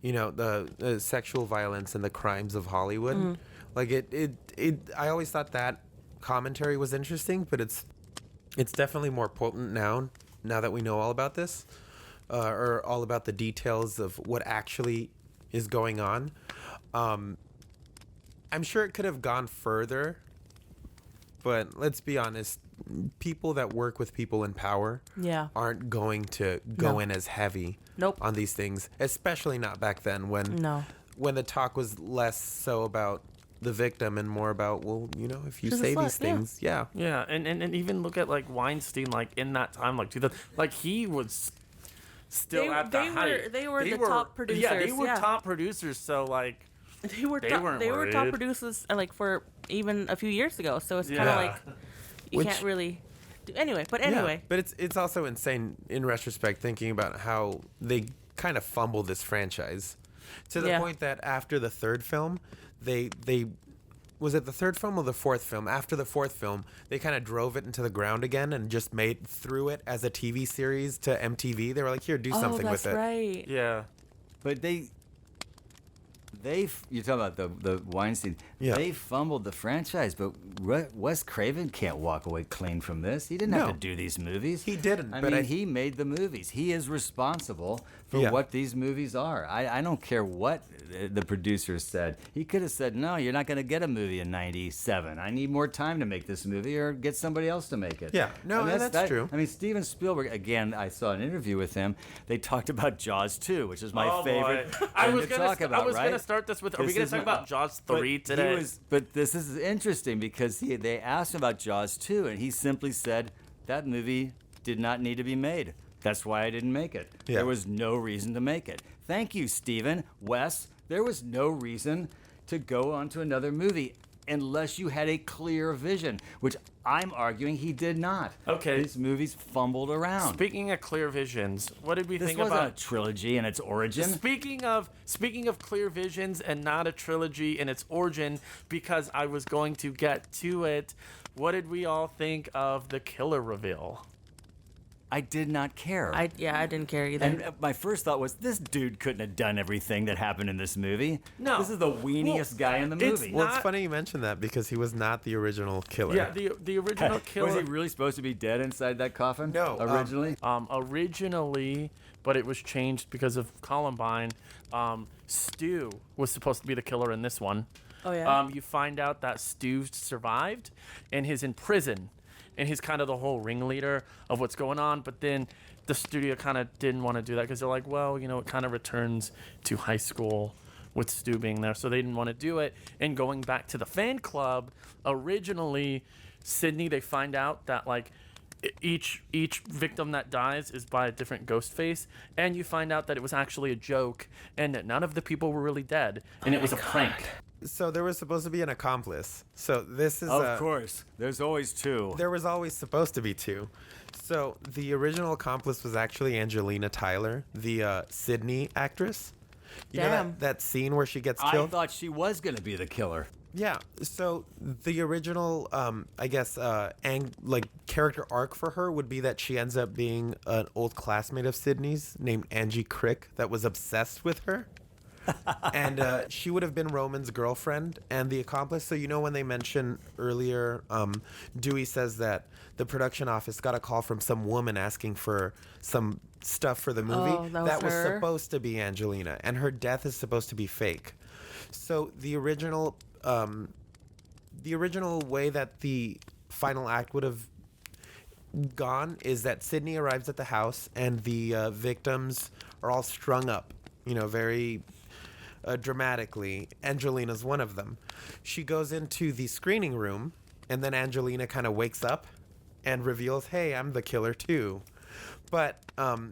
the sexual violence and the crimes of Hollywood. Mm-hmm. Like it I always thought that commentary was interesting, but it's definitely more potent now that we know all about this, or all about the details of what actually is going on. I'm sure it could have gone further, but let's be honest, people that work with people in power aren't going to go in as heavy on these things, especially not back then when the talk was less so about the victim and more about, well, if you She's a say slut, these things, yeah. Yeah, and even look at like Weinstein, like in that time, like 2000, like he was still at the height. They were the top producers. Yeah, they were top producers. So like They were They top, weren't they were top worried. producers like for even a few years ago. So it's kind Yeah. of like you Which- can't really do anyway. But Yeah, anyway, but it's also insane in retrospect thinking about how they kind of fumbled this franchise to the Yeah. point that after the third film, they was it the third film or the fourth film? After the fourth film, they kind of drove it into the ground again and just threw it as a TV series to MTV. They were like, "Here, do something that's with it." right. yeah. But you're talking about the Weinstein. Yeah. They fumbled the franchise, but Wes Craven can't walk away clean from this. He didn't have No. to do these movies. He didn't, I but mean, I- he made the movies. He is responsible for Yeah. what these movies are. I don't care what the producers said. He could have said, "No, you're not going to get a movie in '97. I need more time to make this movie, or get somebody else to make it." Yeah. No, I mean, that's true. I mean, Steven Spielberg. Again, I saw an interview with him. They talked about Jaws 2, which is my Oh, favorite. boy. I thing was to gonna talk about, right? gonna start this with. Are we This gonna is talk my- about Jaws but 3 he today? but this is interesting because they asked him about Jaws 2, and he simply said that movie did not need to be made. That's why I didn't make it. Yeah. There was no reason to make it. Thank you, Steven. Wes, there was no reason to go on to another movie unless you had a clear vision, which I'm arguing he did not. Okay. These movies fumbled around. Speaking of clear visions, what did we This think wasn't about? a trilogy in its origin. Speaking of clear visions and not a trilogy in its origin, because I was going to get to it. What did we all think of the killer reveal? I did not care. I didn't care either. And my first thought was, this dude couldn't have done everything that happened in this movie. No. This is the weeniest guy in the it's movie. Well, it's Not- funny you mentioned that because he was not the original killer. Yeah, the original killer. Was he really supposed to be dead inside that coffin? No, Originally? Originally, but it was changed because of Columbine. Stu was supposed to be the killer in this one. Oh, yeah? You find out that Stu survived and he's in prison, and he's kind of the whole ringleader of what's going on. But then the studio kind of didn't want to do that because they're like, well, it kind of returns to high school with Stu being there, so they didn't want to do it. And going back to the fan club, originally, Sidney, they find out that like each victim that dies is by a different Ghostface, and you find out that it was actually a joke and that none of the people were really dead, and it was a prank. So there was supposed to be an accomplice. So this is Of course. There's always two. There was always supposed to be two. So the original accomplice was actually Angelina Tyler, the Sidney actress. You know Damn. that scene where she gets I killed? thought she was going to be the killer. Yeah. So the original, I guess, character arc for her would be that she ends up being an old classmate of Sidney's named Angie Crick that was obsessed with her. And she would have been Roman's girlfriend and the accomplice. So when they mentioned earlier, Dewey says that the production office got a call from some woman asking for some stuff for the movie. Oh, that was her? supposed to be Angelina, and her death is supposed to be fake. So the original way that the final act would have gone is that Sidney arrives at the house and the victims are all strung up, very dramatically. Angelina's one of them. She goes into the screening room, and then Angelina kind of wakes up and reveals, "Hey, I'm the killer too." But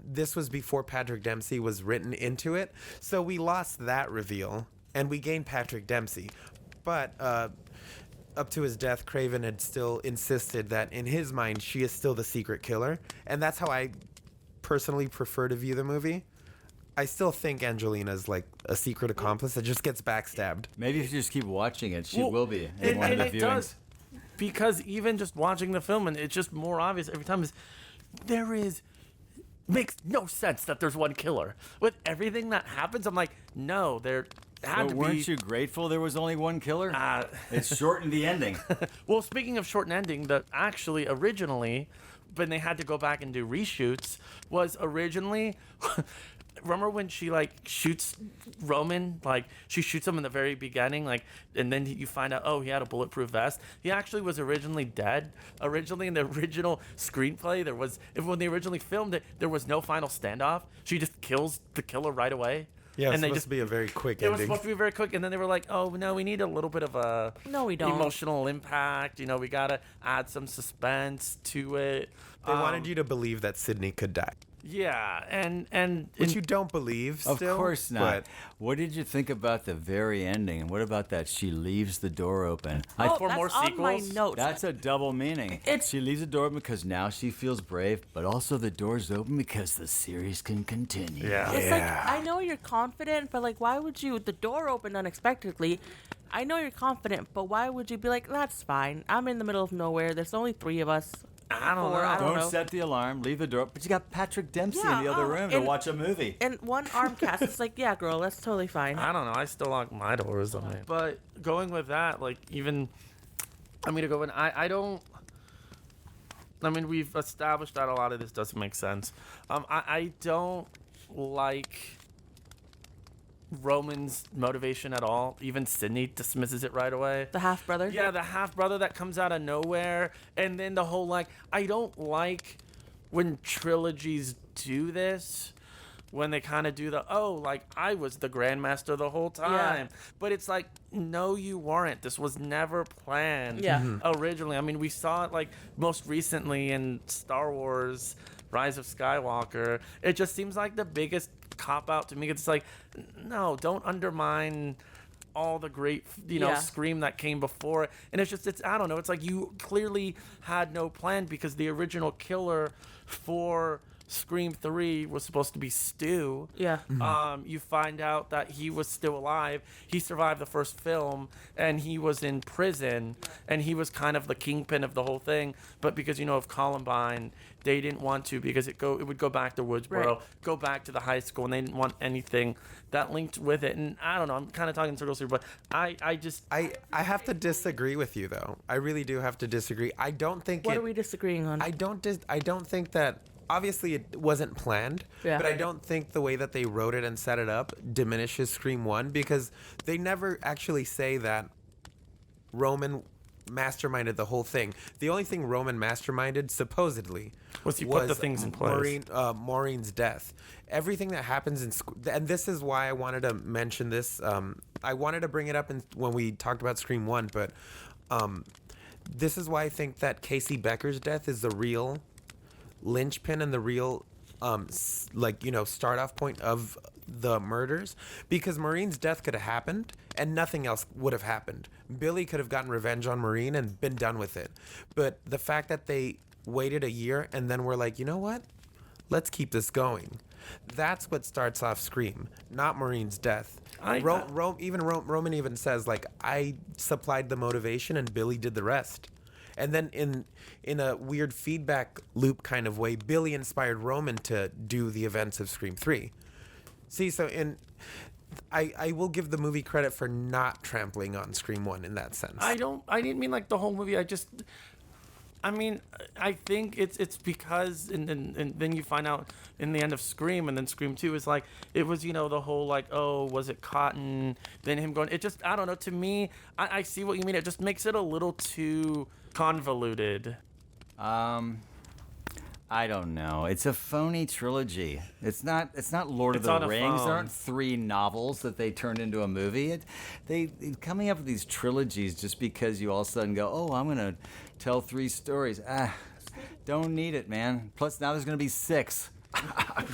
this was before Patrick Dempsey was written into it, so we lost that reveal, and we gained Patrick Dempsey. But up to his death, Craven had still insisted that in his mind, she is still the secret killer, and that's how I personally prefer to view the movie. I still think Angelina's like a secret accomplice that just gets backstabbed. Maybe if you just keep watching it, she Well, will be in one of the it viewings. does, because even just watching the film, and it's just more obvious every time, makes no sense that there's one killer. With everything that happens, I'm like, no, there had But to weren't be. you grateful there was only one killer? It shortened the ending. Well, speaking of short and ending, that actually originally, when they had to go back and do reshoots, was originally. Remember when she shoots Roman? She shoots him in the very beginning, and then you find out, oh, he had a bulletproof vest. He actually was originally dead. Originally in the original screenplay, when they originally filmed it, there was no final standoff. She just kills the killer right away. Yeah, it's and they supposed just to be a very quick it was ending. supposed to be very quick, and then they were like, "Oh no, we need a little bit of a No, we don't. emotional impact. You know, we gotta add some suspense to it." They wanted you to believe that Sidney could die, Yeah, and which you don't believe. Of Still, course not. But What did you think about the very ending? And what about that she leaves the door open? for that's more on my sequels? notes. That's a double meaning. She leaves the door open because now she feels brave, but also the door's open because the series can continue. Yeah. It's like, I know you're confident, but like, why would you? The door opened unexpectedly. I know you're confident, but why would you be like, that's fine. I'm in the middle of nowhere. There's only 3 of us. I don't know. I don't Don't know. set the alarm, leave the door. But you got Patrick Dempsey Yeah, in the other room to and- watch a movie. And one arm cast. It's like, yeah, girl, that's totally fine. I don't know. I still lock my doors on it. But going with that, like even, I'm gonna go in. I don't. I mean, we've established that a lot of this doesn't make sense. I don't like Roman's motivation at all. Even Sidney dismisses it right away. The half brother. Yeah, the half brother that comes out of nowhere, and then the whole like, I don't like when trilogies do this, when they kind of do the like I was the grandmaster the whole time, but it's like, no, you weren't. This was never planned. Yeah. Originally. I mean, we saw it like most recently in Star Wars Rise of Skywalker. It just seems like the biggest cop out to me. It's like, no, don't undermine all the great, Scream that came before it. And it's I don't know, it's like you clearly had no plan, because the original killer for Scream 3 was supposed to be Stu. Yeah. You find out that he was still alive. He survived the first film, and he was in prison, and he was kind of the kingpin of the whole thing. But because of Columbine, they didn't want to, because it would go back to Woodsboro, Right. go back to the high school, and they didn't want anything that linked with it. And I don't know, I'm kind of talking in circles here, but I I have to disagree with you, though. I really do have to disagree. I don't think What are we disagreeing on? I don't think that. Obviously, it wasn't planned, Yeah. but I don't think the way that they wrote it and set it up diminishes Scream 1, because they never actually say that Roman masterminded the whole thing. The only thing Roman masterminded, supposedly, Was he put the things in place. Maureen's death. Everything that happens and this is why I wanted to mention this. I wanted to bring it up when we talked about Scream 1, but this is why I think that Casey Becker's death is the real linchpin and the real start off point of the murders, because Maureen's death could have happened and nothing else would have happened. Billy could have gotten revenge on Maureen and been done with it, but the fact that they waited a year and then were like, you know what, let's keep this going, that's what starts off Scream, not Maureen's death. Roman even says, like, I supplied the motivation and Billy did the rest. And then in a weird feedback loop kind of way, Billy inspired Roman to do the events of Scream 3. See, so I will give the movie credit for not trampling on Scream 1 in that sense. I didn't mean like the whole movie. I think it's because and then you find out in the end of Scream, and then Scream 2 is like, it was, the whole like, oh, was it cotton? Then him going, it just, I don't know, to me, I see what you mean. It just makes it a little too convoluted. I don't know. It's a phony trilogy. It's not Lord It's of on the a Rings. phone. There aren't 3 novels that they turned into a movie. They coming up with these trilogies just because you all of a sudden go, oh, I'm gonna tell 3 stories. Don't need it, man. Plus now there's gonna be 6.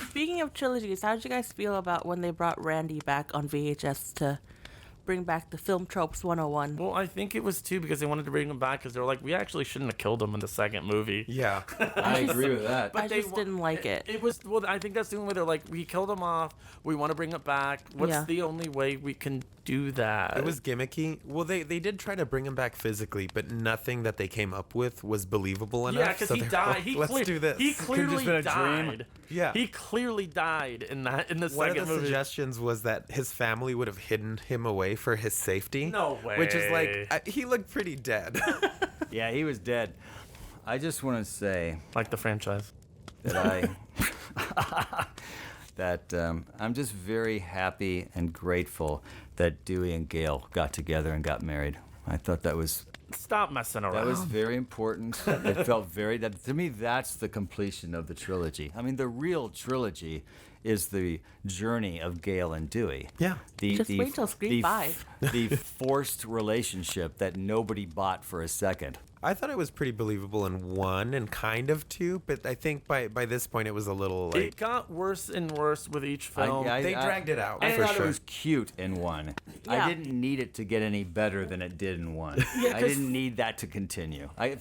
Speaking of trilogies, how did you guys feel about when they brought Randy back on VHS to bring back the Film Tropes 101? Well, I think it was too because they wanted to bring him back, because they were like, we actually shouldn't have killed him in the second movie. Yeah. I agree with that. I just didn't like it. It was, well, I think that's the only way. They're like, we killed him off. We want to bring it back. What's Yeah. the only way we can do that? It was gimmicky. Well, they did try to bring him back physically, but nothing that they came up with was believable enough. Yeah, because so he they were died. like, let's do this. He Could've clearly just been a dream. died. Yeah. He clearly died in the One second of the movie. suggestions was that his family would have hidden him away for his safety. No Which is way. like, he looked pretty dead. Yeah, he was dead. I just want to say Like the franchise. that I'm just very happy and grateful that Dewey and Gail got together and got married. I thought that was Stop messing around. That was very important. It felt very. That to me, that's the completion of the trilogy. I mean, the real trilogy is the journey of Gale and Dewey. Yeah. Just wait till Scream 5. The forced relationship that nobody bought for a second. I thought it was pretty believable in 1 and kind of 2, but I think by this point it was a little like It got worse and worse with each film. they dragged it out. I for thought sure. it was cute in 1. Yeah. I didn't need it to get any better than it did in 1. Yeah, I 'cause- didn't need that to continue. If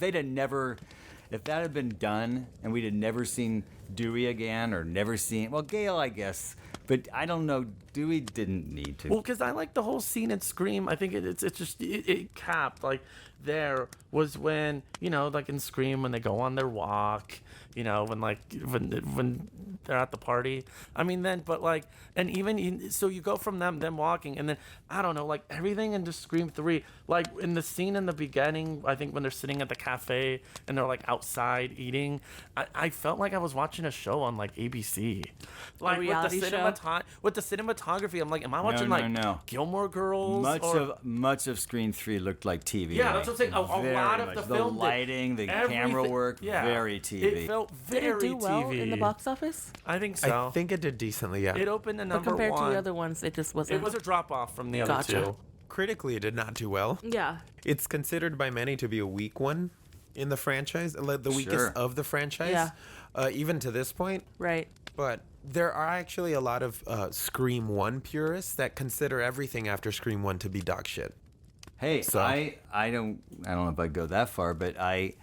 that had been done and we'd had never seen Dewey again or never seen, well, Gale, I guess, but I don't know, Dewey didn't need to. Well, because I like the whole scene in Scream. I think it's just it capped like there was when like in Scream when they go on their walk, when they're at the party. I mean and even so you go from them walking and then I don't know like everything into Scream 3 like in the scene in the beginning I think when they're sitting at the cafe and they're like outside eating. I felt like I was watching a show on like ABC, like reality show? With the cinematography. I'm like, am I watching no. Gilmore Girls? Much of Screen 3 looked like TV. Yeah, that's what I'm saying. A Very lot of much. the film, lighting, the camera everything- work, yeah, very TV. It felt Did very it do well TV. in the box office? I think so. I think it did decently. Yeah. it opened a But number compared one. to the other ones, it just wasn't. It was a drop off from the other Gotcha. two. Critically, it did not do well. Yeah. It's considered by many to be a weak one in the franchise, the weakest Sure. of the franchise, Yeah. even to this point. Right. But there are actually a lot of Scream 1 purists that consider everything after Scream 1 to be dog shit. Hey, So- I don't know if I'd go that far, but I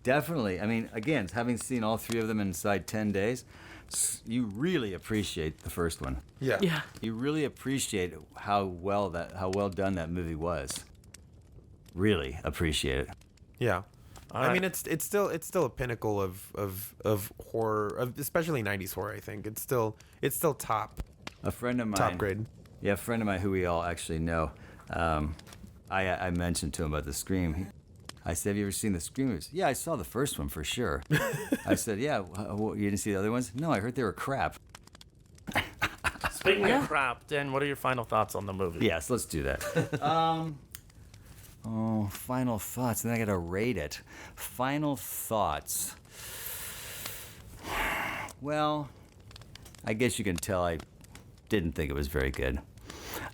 definitely, I mean, again, having seen all 3 of them inside 10 days, you really appreciate the first one. Yeah. Yeah. You really appreciate how well done that movie was. Really appreciate it. Yeah. All I right. mean, it's still a pinnacle of horror, especially 90s horror. I think it's still top A friend of mine, grade. Yeah, a friend of mine who we all actually know. I mentioned to him about the Scream. I said, "Have you ever seen the Scream movies?" "Yeah, I saw the first one for sure." I said, "Yeah, you didn't see the other ones?" "No, I heard they were crap." Speaking of crap, Dan, what are your final thoughts on the movie? Yes, let's do that. Final thoughts. Then I gotta rate it. Final thoughts. Well, I guess you can tell I didn't think it was very good.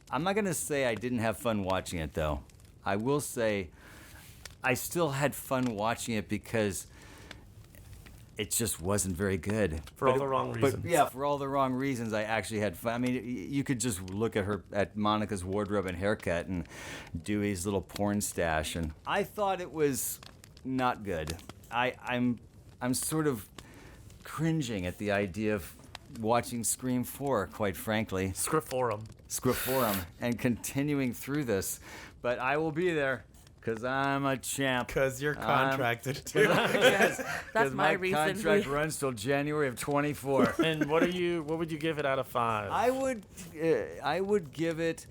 I'm not gonna say I didn't have fun watching it, though. I will say I still had fun watching it because it just wasn't very good. For all the wrong reasons. But yeah, for all the wrong reasons, I actually had fun. I mean, you could just look at Monica's wardrobe and haircut and Dewey's little porn stash, and I thought it was not good. I'm sort of cringing at the idea of watching Scream 4, quite frankly. Scriptorum. And continuing through this, but I will be there. Because I'm a champ. Because you're contracted to. Yes. That's 'Cause my my reason. contract runs till January of 24. And what would you give it out of 5? I would give it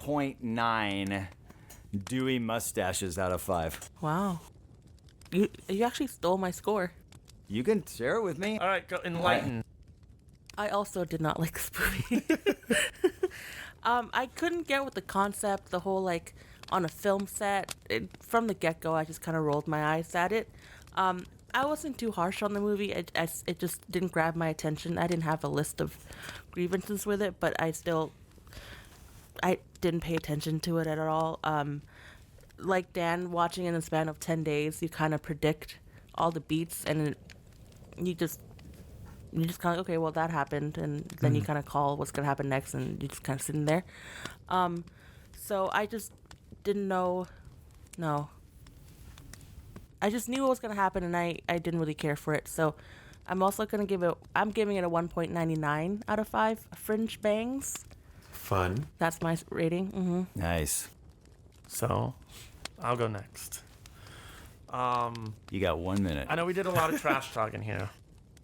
1.9 Dewey mustaches out of 5. Wow. You actually stole my score. You can share it with me. All right, go enlighten. I also did not like this movie. I couldn't get with the concept, the whole like on a film set. From the get-go, I just kind of rolled my eyes at it. I wasn't too harsh on the movie. It just didn't grab my attention. I didn't have a list of grievances with it, but I didn't pay attention to it at all. Like Dan, watching it in the span of 10 days, you kind of predict all the beats, and you just kind of, okay, well, that happened, and then you kind of call what's going to happen next, and you're just kind of sitting there. So I just didn't know. No. I just knew what was going to happen, and I didn't really care for it. So I'm also going to giving it a 1.99 out of 5 fringe bangs. Fun. That's my rating. Mm-hmm. Nice. So, I'll go next. You got 1 minute. I know we did a lot of trash talking here.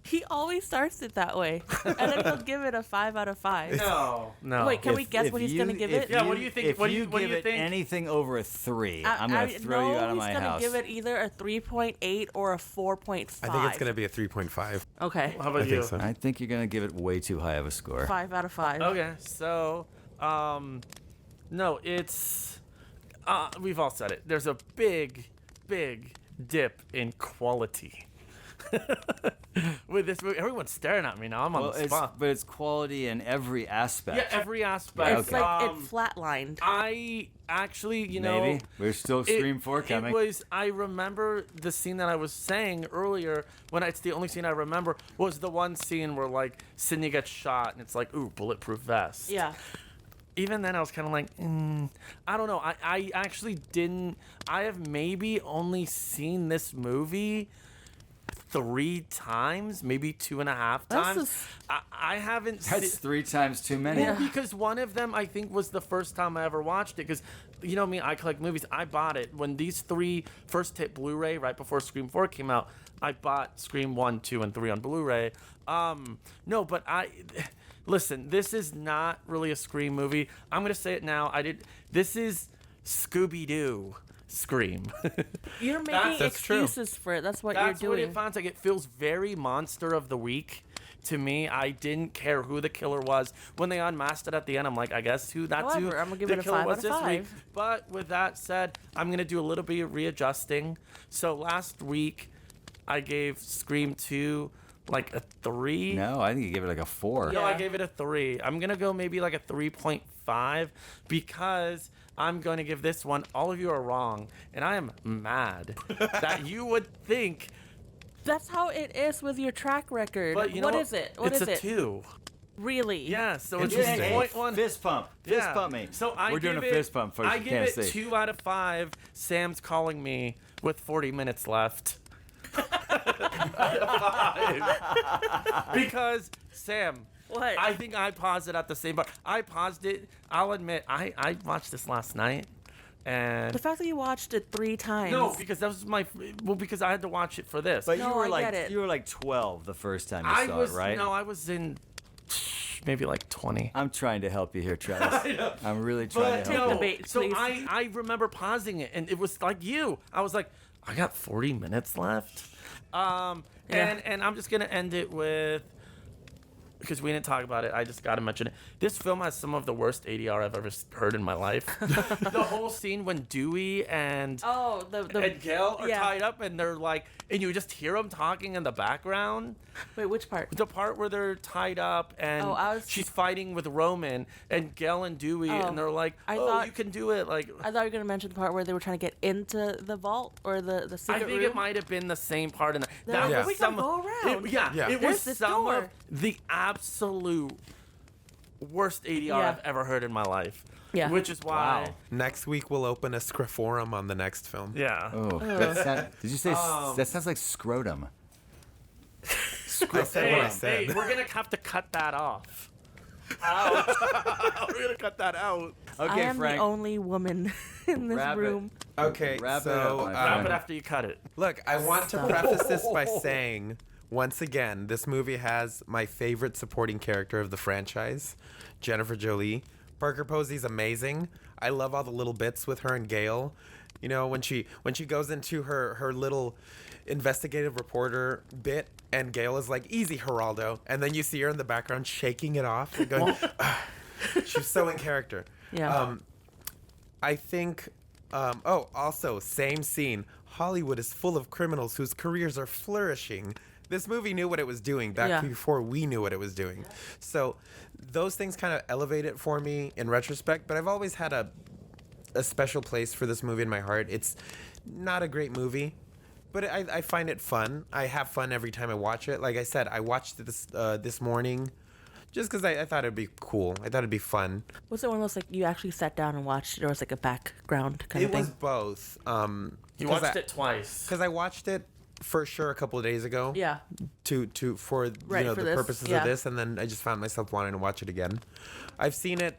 He always starts it that way, and then he'll give it a 5 out of 5. No. Wait, can we guess what he's gonna give it? Yeah, what do you think? If What do you you- what do give you it think? anything over a 3, I'm gonna throw you out of my he's gonna house. give it either a 3.8 or a 4.5. I think it's gonna be a 3.5. Okay, How about I you? think so. I think you're gonna give it way too high of a score. 5 out of 5. Okay, so no, it's we've all said it. There's a big dip in quality with this movie. Everyone's staring at me now. I'm on the spot. But it's quality in every aspect. Yeah, every aspect. It's like it flatlined. I actually, you know, Maybe we're still Scream 4 coming. It was. I remember the scene that I was saying earlier. When it's the only scene I remember was the one scene where like Sidney gets shot and it's like, ooh, bulletproof vest. Yeah. Even then, I was kind of like, I don't know. I actually didn't. I have maybe only seen this movie 3 times, maybe 2.5 times. is- I haven't. That's 3 times too many. Well, because one of them I think was the first time I ever watched it. Because you know me, I collect movies. I bought it when these 3 first hit Blu-ray right before Scream 4 came out. I bought Scream 1, 2, and 3 on Blu-ray. No, but listen. This is not really a Scream movie. I'm gonna say it now. This is Scooby-Doo Scream. You're making That's true. excuses for it. That's what That's you're what doing. it sounds like. It feels very Monster of the Week to me. I didn't care who the killer was when they unmasked it at the end. I'm like, I guess who However, I'm gonna give the it a killer 5 was out of this 5. week. But with that said, I'm gonna do a little bit of readjusting. So last week, I gave Scream 2 like a 3. No, I think you give it like a 4. No, I Yeah. gave it a 3. I'm gonna go maybe like a 3.5 because I'm gonna give this one. All of you are wrong, and I am mad that you would think. That's how it is with your track record. But you know what is it? What it's is a it? 2. Really? Yeah, so it's Interesting. just Hey, 0.1. fist pump. Fist pump me. So We're doing a fist pump, folks. I You give can't it see. 2 out of 5. Sam's calling me with 40 minutes left. Out of 5. Because Sam. What? I think I paused it at the same bar. I paused it. I'll admit, I watched this last night, and The fact that you watched it 3 times. no, because that was because I had to watch it for this. But No, you were I like get it. you were like 12 the first time you I saw was it, right? No, I was in maybe like 20. I'm trying to help you here, Travis. I'm really trying But to help the you. bait, so please. I remember pausing it, and it was like you. I was like, I got 40 minutes left, and I'm just gonna end it with. Because we didn't talk about it, I just got to mention it. This film has some of the worst ADR I've ever heard in my life. The whole scene when Dewey and Oh, and Gail are yeah. tied up, and they're like, and you just hear them talking in the background. Wait, which part? The part where they're tied up and Oh, she's fighting with Roman and Gail and Dewey, Oh, and they're like, I "Oh, thought- you can do it!" Like, I thought you were gonna mention the part where they were trying to get into the vault or the I secret think room. it might have been the same part in that. They're That like, was "We can some. go around." Yeah. It There's was this some door. of the absolute worst ADR Yeah. I've ever heard in my life. Yeah. Which is why. Wow. Next week we'll open a Scriforum on the next film. Yeah. Oh, did you say that sounds like scrotum? I said what I said. Hey, we're gonna have to cut that off. We're gonna cut that out. I Okay, am Frank. the only woman in this Wrap it. room. Okay, Wrap it up, so my Wrap friend. it after you cut it. look, I want to preface this by saying, once again, this movie has my favorite supporting character of the franchise, Jennifer Jolie. Parker Posey's amazing. I love all the little bits with her and Gail. You know, when she goes into her little investigative reporter bit, and Gail is like, "Easy, Geraldo," and then you see her in the background shaking it off and going, she's so in character. Yeah. I think. Also, same scene. Hollywood is full of criminals whose careers are flourishing. This movie knew what it was doing back Yeah. before we knew what it was doing. So those things kind of elevate it for me in retrospect, but I've always had a special place for this movie in my heart. It's not a great movie, but I find it fun. I have fun every time I watch it. Like I said, I watched it this morning just because I thought it'd be cool. I thought it'd be fun. Was it one of those like you actually sat down and watched it, or was it like a background kind It of thing? was both. You watched it twice. Because I watched it for sure a couple of days ago. Yeah. For Right, for the this, purposes yeah. of this, and then I just found myself wanting to watch it again. I've seen it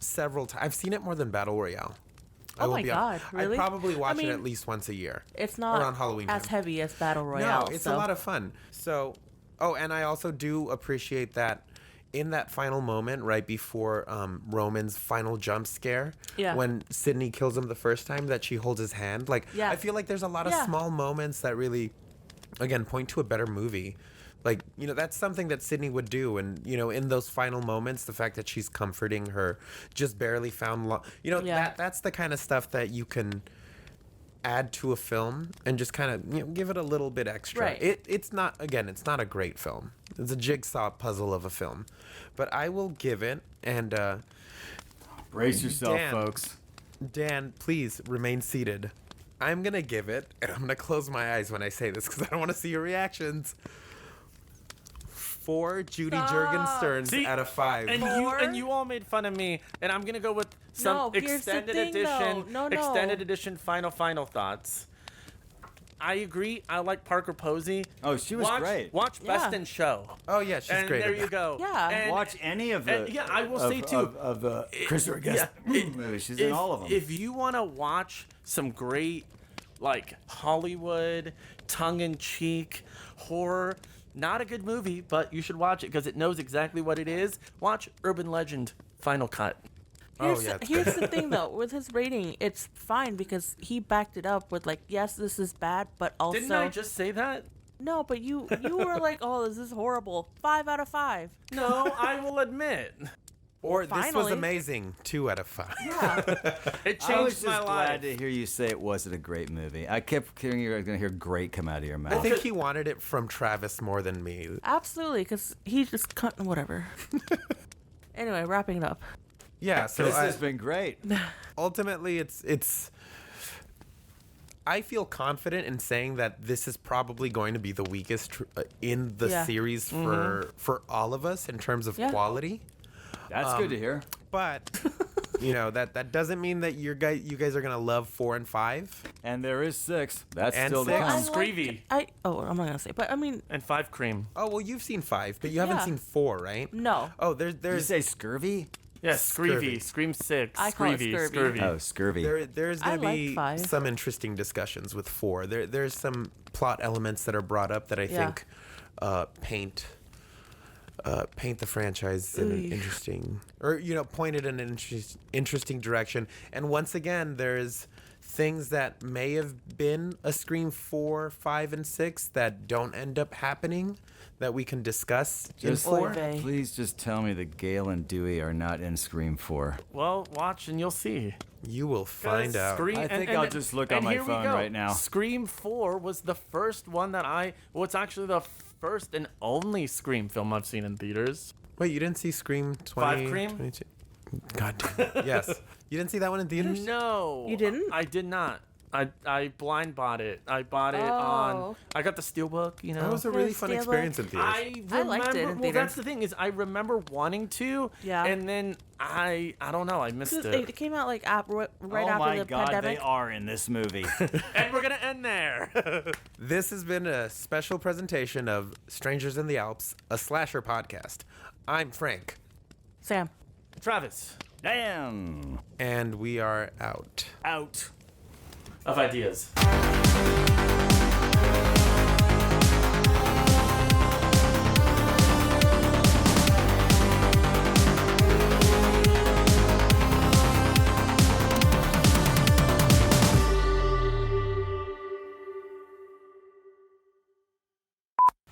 several times. I've seen it more than Battle Royale. Oh my God, really? I probably watch mean, it at least once a year. It's not around Halloween as time. heavy as Battle Royale. No, it's so. a lot of fun. So Oh, and I also do appreciate that in that final moment, right before Roman's final jump scare, Yeah. when Sidney kills him the first time, that she holds his hand. Like, Yeah. I feel like there's a lot of Yeah. small moments that really, again, point to a better movie. Like, that's something that Sidney would do. And, in those final moments, the fact that she's comforting her just barely found Yeah. that's the kind of stuff that you can add to a film and just kind of give it a little bit extra. Right. It's not a great film. It's a jigsaw puzzle of a film, but I will give it. And Brace yourself, Dan. folks. Dan, please remain seated. I'm gonna give it, and I'm gonna close my eyes when I say this because I don't want to see your reactions. 4 Judy Jurgensterns See, out of 5. And you all made fun of me, and I'm gonna go with some No, here's the extended thing, edition, though. No. extended edition final thoughts. I agree. I like Parker Posey. Oh, she was great. Watch Yeah. Best in Show. Oh yeah, she's And great. there at you that. go. Yeah. And, Watch any of the. and, yeah, I will say too. Of the Christopher Guest movies. She's in all of them. If you want to watch some great, like, Hollywood, tongue-in-cheek horror, not a good movie, but you should watch it because it knows exactly what it is. Watch Urban Legend Final Cut. Oh, yeah, it's Here's the thing, though. With his rating, it's fine because he backed it up with, like, yes, this is bad, but also... Didn't I just say that? No, but you were like, oh, this is horrible. 5 out of 5. No, I will admit. Or this was Finally. amazing. 2 out of 5. Yeah. It I was changed just my glad life. to hear you say it wasn't a great movie. I kept hearing you were going to hear "great" come out of your mouth. I think he wanted it from Travis more than me. Absolutely, because he just cut... Whatever. Anyway, wrapping it up. Yeah, so this has been great. ultimately it's I feel confident in saying that this is probably going to be the weakest in the Yeah. series for all of us in terms of Yeah. quality. That's good to hear. But that doesn't mean that you guys are gonna love 4 and 5. And there is 6. That's And still to 6. come. Screevy. I'm not gonna say, but I mean, And 5 Cream. Oh well, you've seen 5, but you haven't Yeah. seen 4, right? no. Oh, Did you there's say scurvy? Yes, Scurvy. Screevy. Scream 6. I call it Screevy. Scurvy. Scurvy. Oh, scurvy. there's I gonna like be 5. some interesting discussions with 4. There's some plot elements that are brought up that I Yeah. think paint the franchise in an Ooh. interesting, or point it in an interesting direction. And once again, there's things that may have been a Scream 4, 5, and 6 that don't end up happening that we can discuss in Just 4. vey. Please just tell me that Gale and Dewey are not in Scream 4. Well, watch and you'll see. You will find out. Scream, I think I'll just look on and my here we phone go. right now. Scream 4 was the first one that it's actually the first and only Scream film I've seen in theaters. Wait, you didn't see Scream 20? 5 Cream? 22? God damn it. Yes. You didn't see that one in theaters? No. You didn't? I did not. I blind bought it. I bought it Oh. on. I got the steelbook, you know. That was a really fun Steelbook. experience in theaters. I remember. I liked it in well, theaters. that's the thing is, I remember wanting to. Yeah. And then I don't know. I missed it. It came out like right oh after my the God, pandemic. they are in this movie. And we're gonna end there. This has been a special presentation of Strangers in the Alps, a slasher podcast. I'm Frank, Sam. Travis. Damn. and we are out. Out. Of ideas.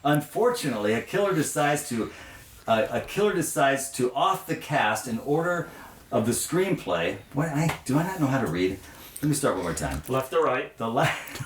Unfortunately, a killer decides to off the cast in order of the screenplay. Do I not know how to read? Let me start one more time. Left or right? The last.